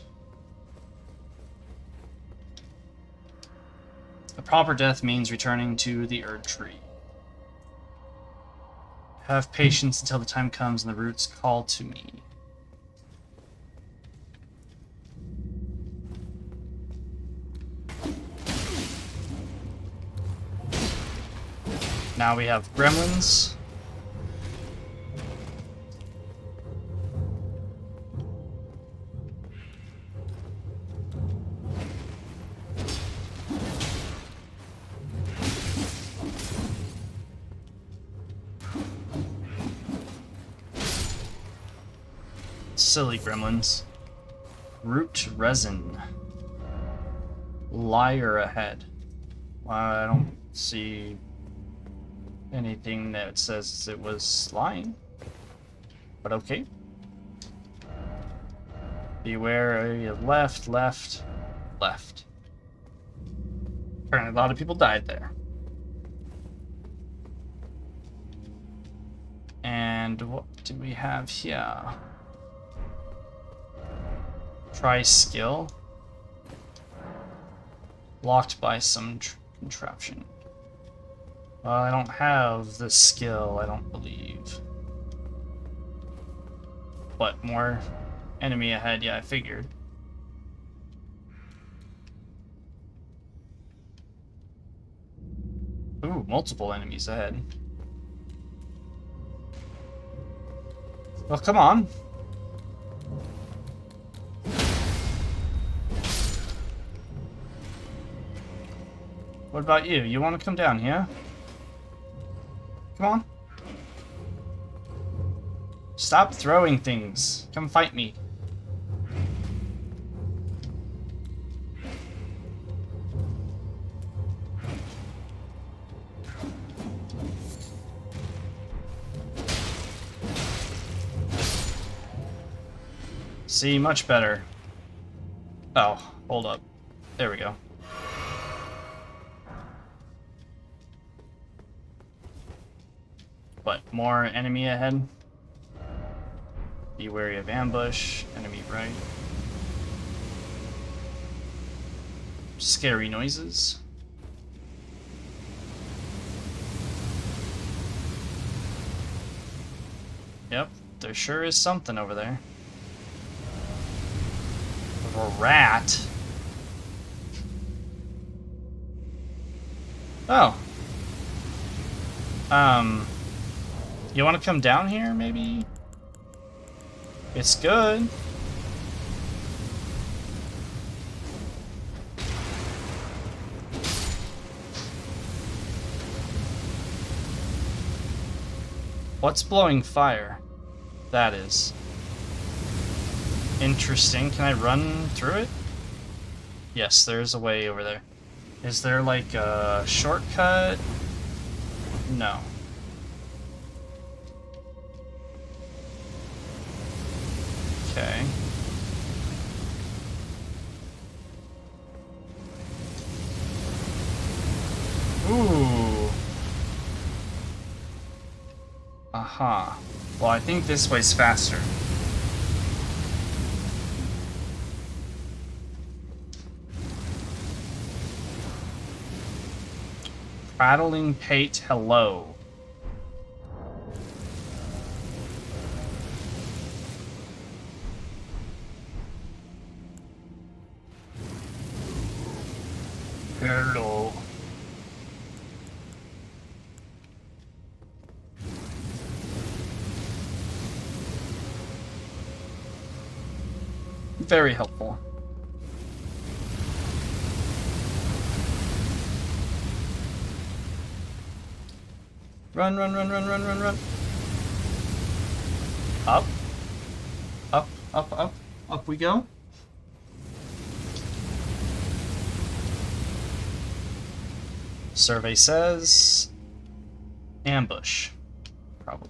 The proper death means returning to the Erd Tree. Have patience until the time comes and the roots call to me. Now we have gremlins. Silly gremlins. Root resin. Liar ahead. I don't see anything that says it was lying. But okay. Beware of left, left, left. Apparently a lot of people died there. And what do we have here? Try skill. Locked by some contraption. Well, I don't have the skill, I don't believe. But more enemy ahead, yeah, I figured. Ooh, multiple enemies ahead. Well, come on. What about you? You want to come down here? Come on. Stop throwing things. Come fight me. See, much better. Oh, hold up. There we go. But more enemy ahead. Be wary of ambush. Enemy right. Scary noises. Yep, there sure is something over there. A rat. Oh. You want to come down here, maybe? It's good. What's blowing fire? That is. Interesting. Can I run through it? Yes, there's a way over there. Is there like a shortcut? No. Okay. Ooh. Aha. Well, I think this way's faster. Prattling Pate, hello. Hello. Very helpful. Run, run, run, run, run, run, run. Up. Up, up, up. Up we go. Survey says ambush. Probably.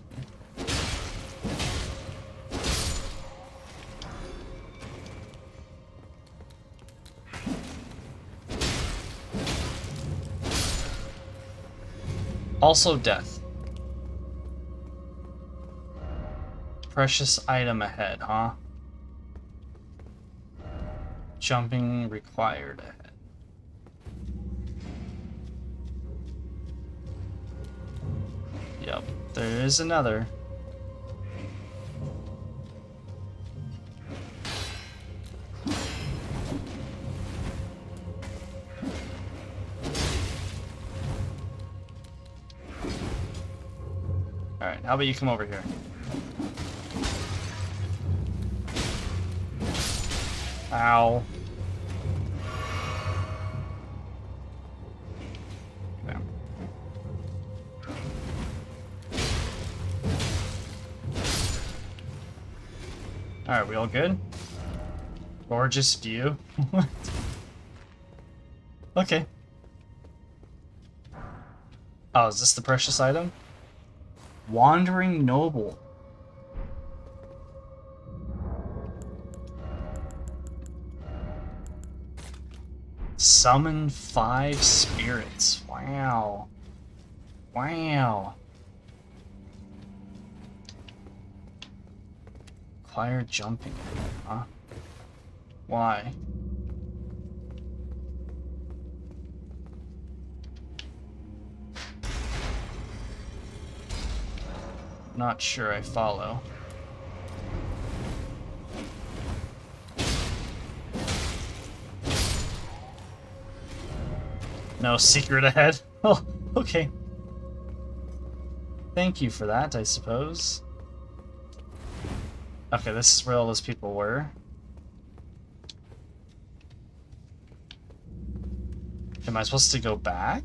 Also death. Precious item ahead, huh? Jumping required ahead. Yep, there is another. Alright, how about you come over here? Ow. Bam. Alright, we all good? Gorgeous view. What? Okay. Oh, is this the precious item? Wandering Noble. Summon 5 spirits. Wow. Wow. Acquire jumping. Huh? Why? Not sure I follow. No secret ahead? Oh, okay. Thank you for that, I suppose. Okay, this is where all those people were. Am I supposed to go back?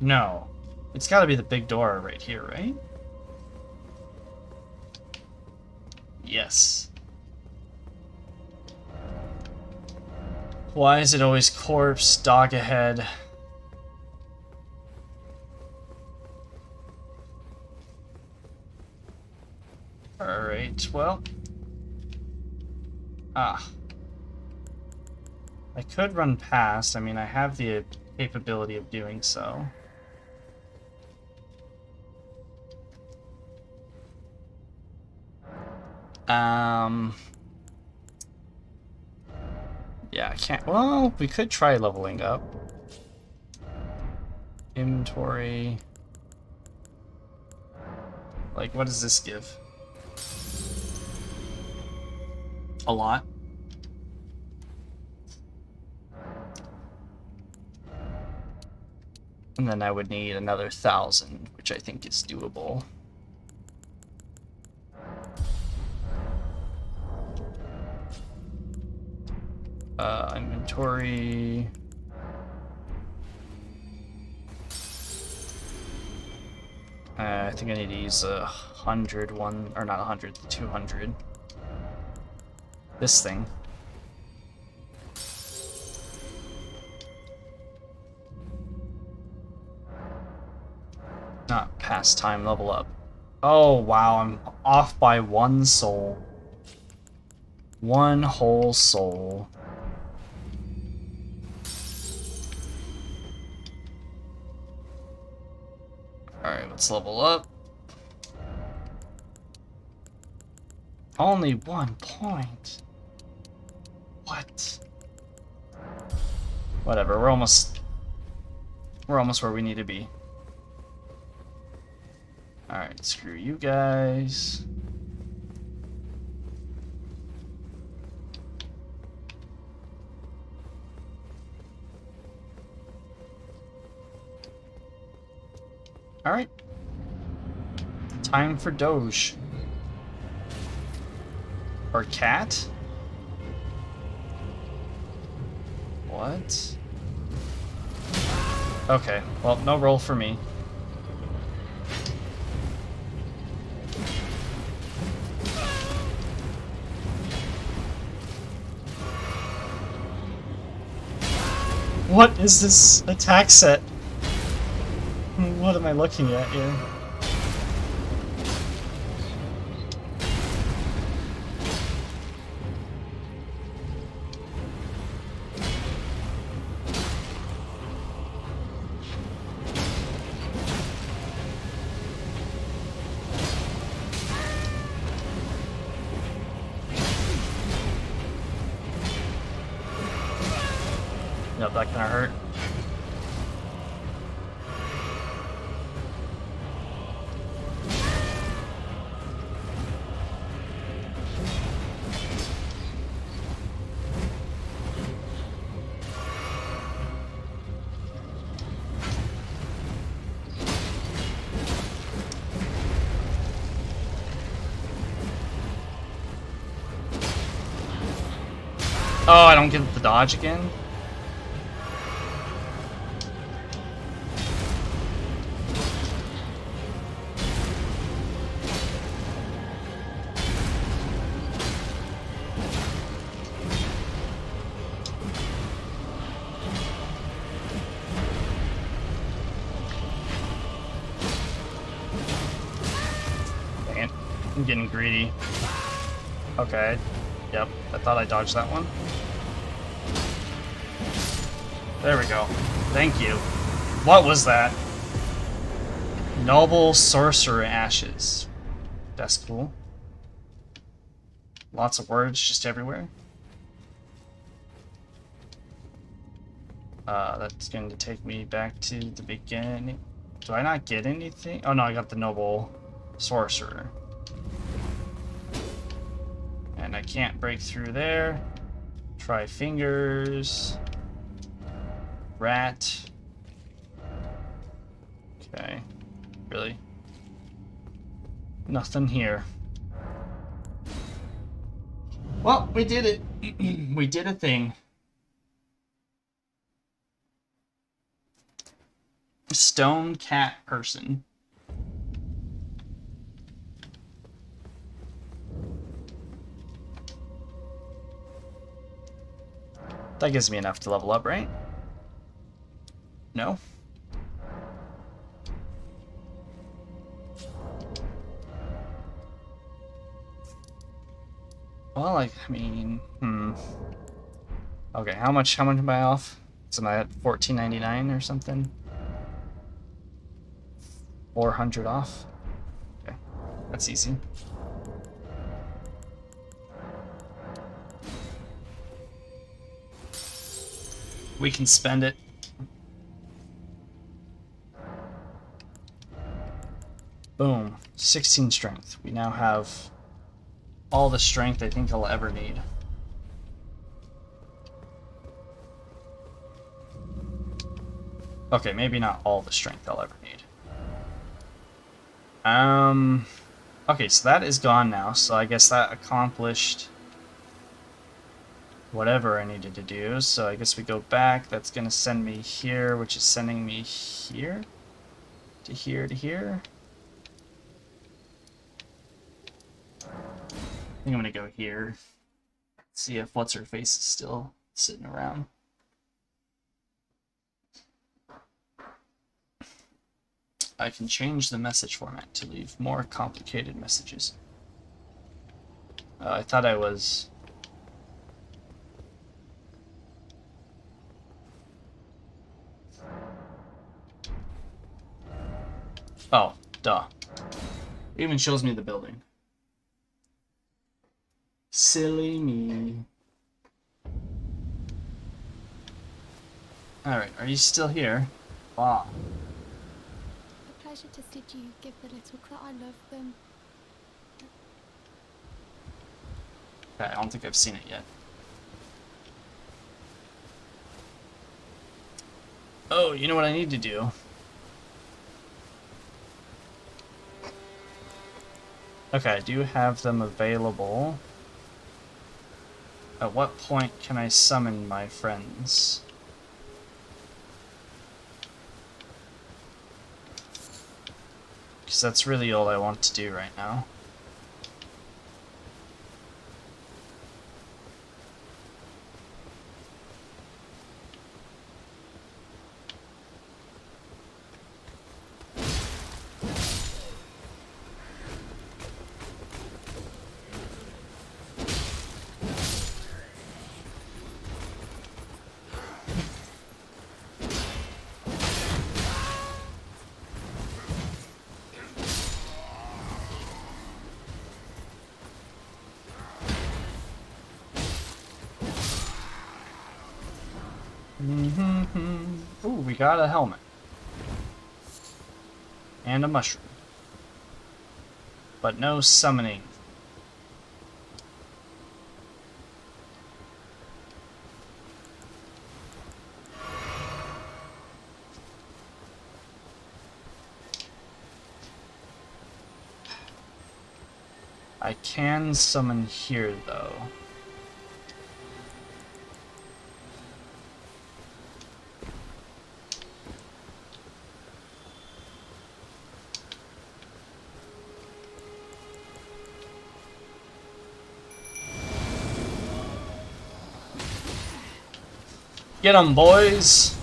No. It's gotta be the big door right here, right? Yes. Why is it always corpse, dog ahead? Alright, well. Ah. I could run past. I mean, I have the capability of doing so. Yeah, I can't. Well, we could try leveling up. Inventory. Like, what does this give? A lot. And then I would need another 1,000, which I think is doable. Inventory. I think I need to use 100 one, or not 100, 200. This thing. Not past time, level up. Oh wow, I'm off by 1 soul. 1 whole soul. Alright, let's level up. Only 1 point. What? Whatever, we're almost where we need to be. Alright, screw you guys. Alright. Time for Doge. Or cat? What? Okay, well, no roll for me. What is this attack set? What am I looking at here? Yep, that kinda hurt. Oh, I don't get the dodge again? Dang it. I'm getting greedy. Okay. Yep, I thought I dodged that one. There we go. Thank you. What was that? Noble Sorcerer Ashes. That's cool. Lots of words just everywhere. That's going to take me back to the beginning. Do I not get anything? Oh no, I got the Noble Sorcerer. And I can't break through there. Try fingers. Rat. Okay. Really? Nothing here. Well, we did it. We did a thing. Stone cat person. That gives me enough to level up, right? No? Well, like, I mean, Okay, how much am I off? So am I at $14.99 or something? 400 off? Okay, that's easy. We can spend it. Boom, 16 strength. We now have all the strength I think I'll ever need. Okay, maybe not all the strength I'll ever need. Okay, so that is gone now, so I guess that accomplished whatever I needed to do. So I guess we go back. That's gonna send me here, which is sending me here to here to here. I think I'm gonna go here. See if what's her face is still sitting around. I can change the message format to leave more complicated messages. I thought I was... Oh, duh. It even shows me the building. Silly me. Alright, are you still here? Wow. A pleasure to see you give the little that I love them. Okay, I don't think I've seen it yet. Oh, you know what I need to do? Okay, I do have them available. At what point can I summon my friends? Because that's really all I want to do right now. Ooh, we got a helmet. And a mushroom. But no summoning. I can summon here, though. Get 'em, boys!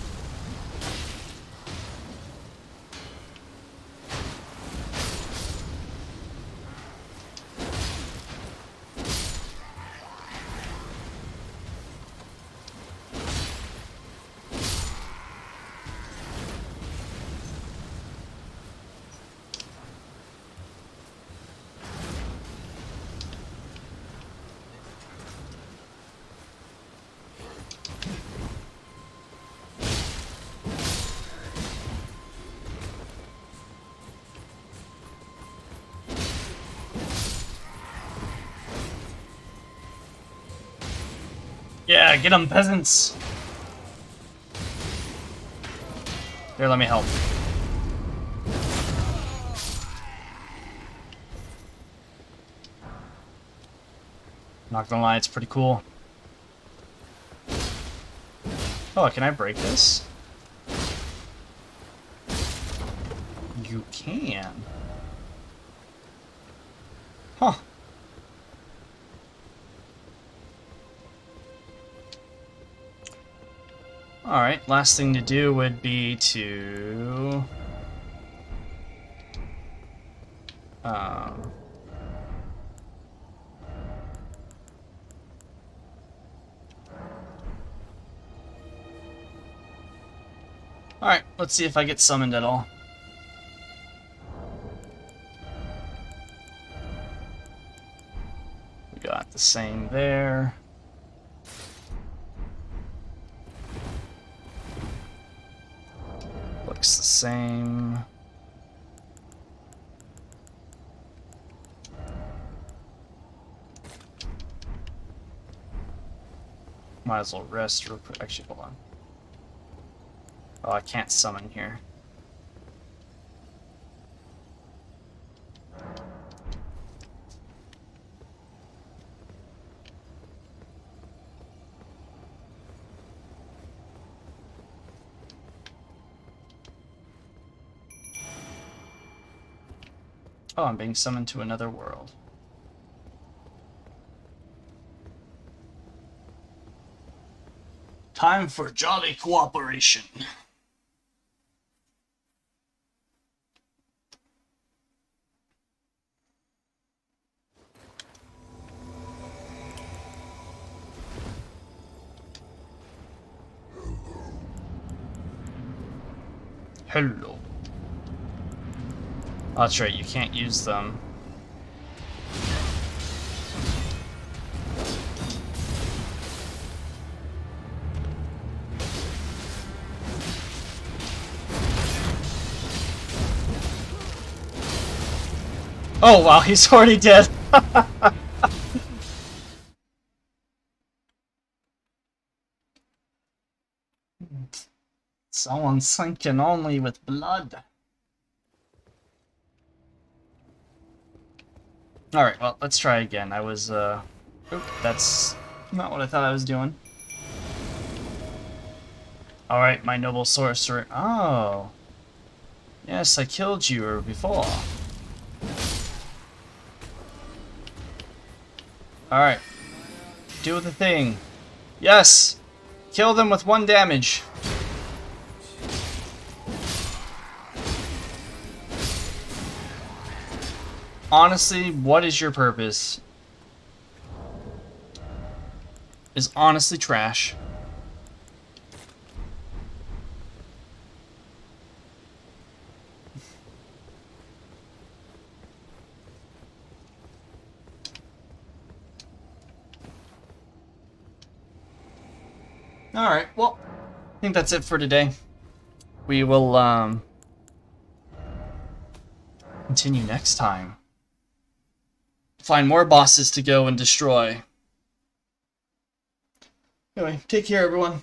Yeah, get them, peasants! Here, let me help. Not gonna lie, it's pretty cool. Oh, can I break this? You can. Huh. Alright, last thing to do would be to... Alright, let's see if I get summoned at all. We got the same there. Looks the same. Might as well rest real quick. Actually, hold on. Oh, I can't summon here. Oh, I'm being summoned to another world. Time for jolly cooperation. Hello. Oh, that's right, you can't use them. Oh wow, he's already dead. Someone sinking only with blood. Alright, well, let's try again. I was, oop, that's not what I thought I was doing. Alright, my noble sorcerer. Oh. Yes, I killed you before. Alright. Do the thing. Yes! Kill them with 1 damage. Honestly, what is your purpose? Is honestly trash. Alright, well, I think that's it for today. We will, continue next time. Find more bosses to go and destroy. Anyway, take care, everyone.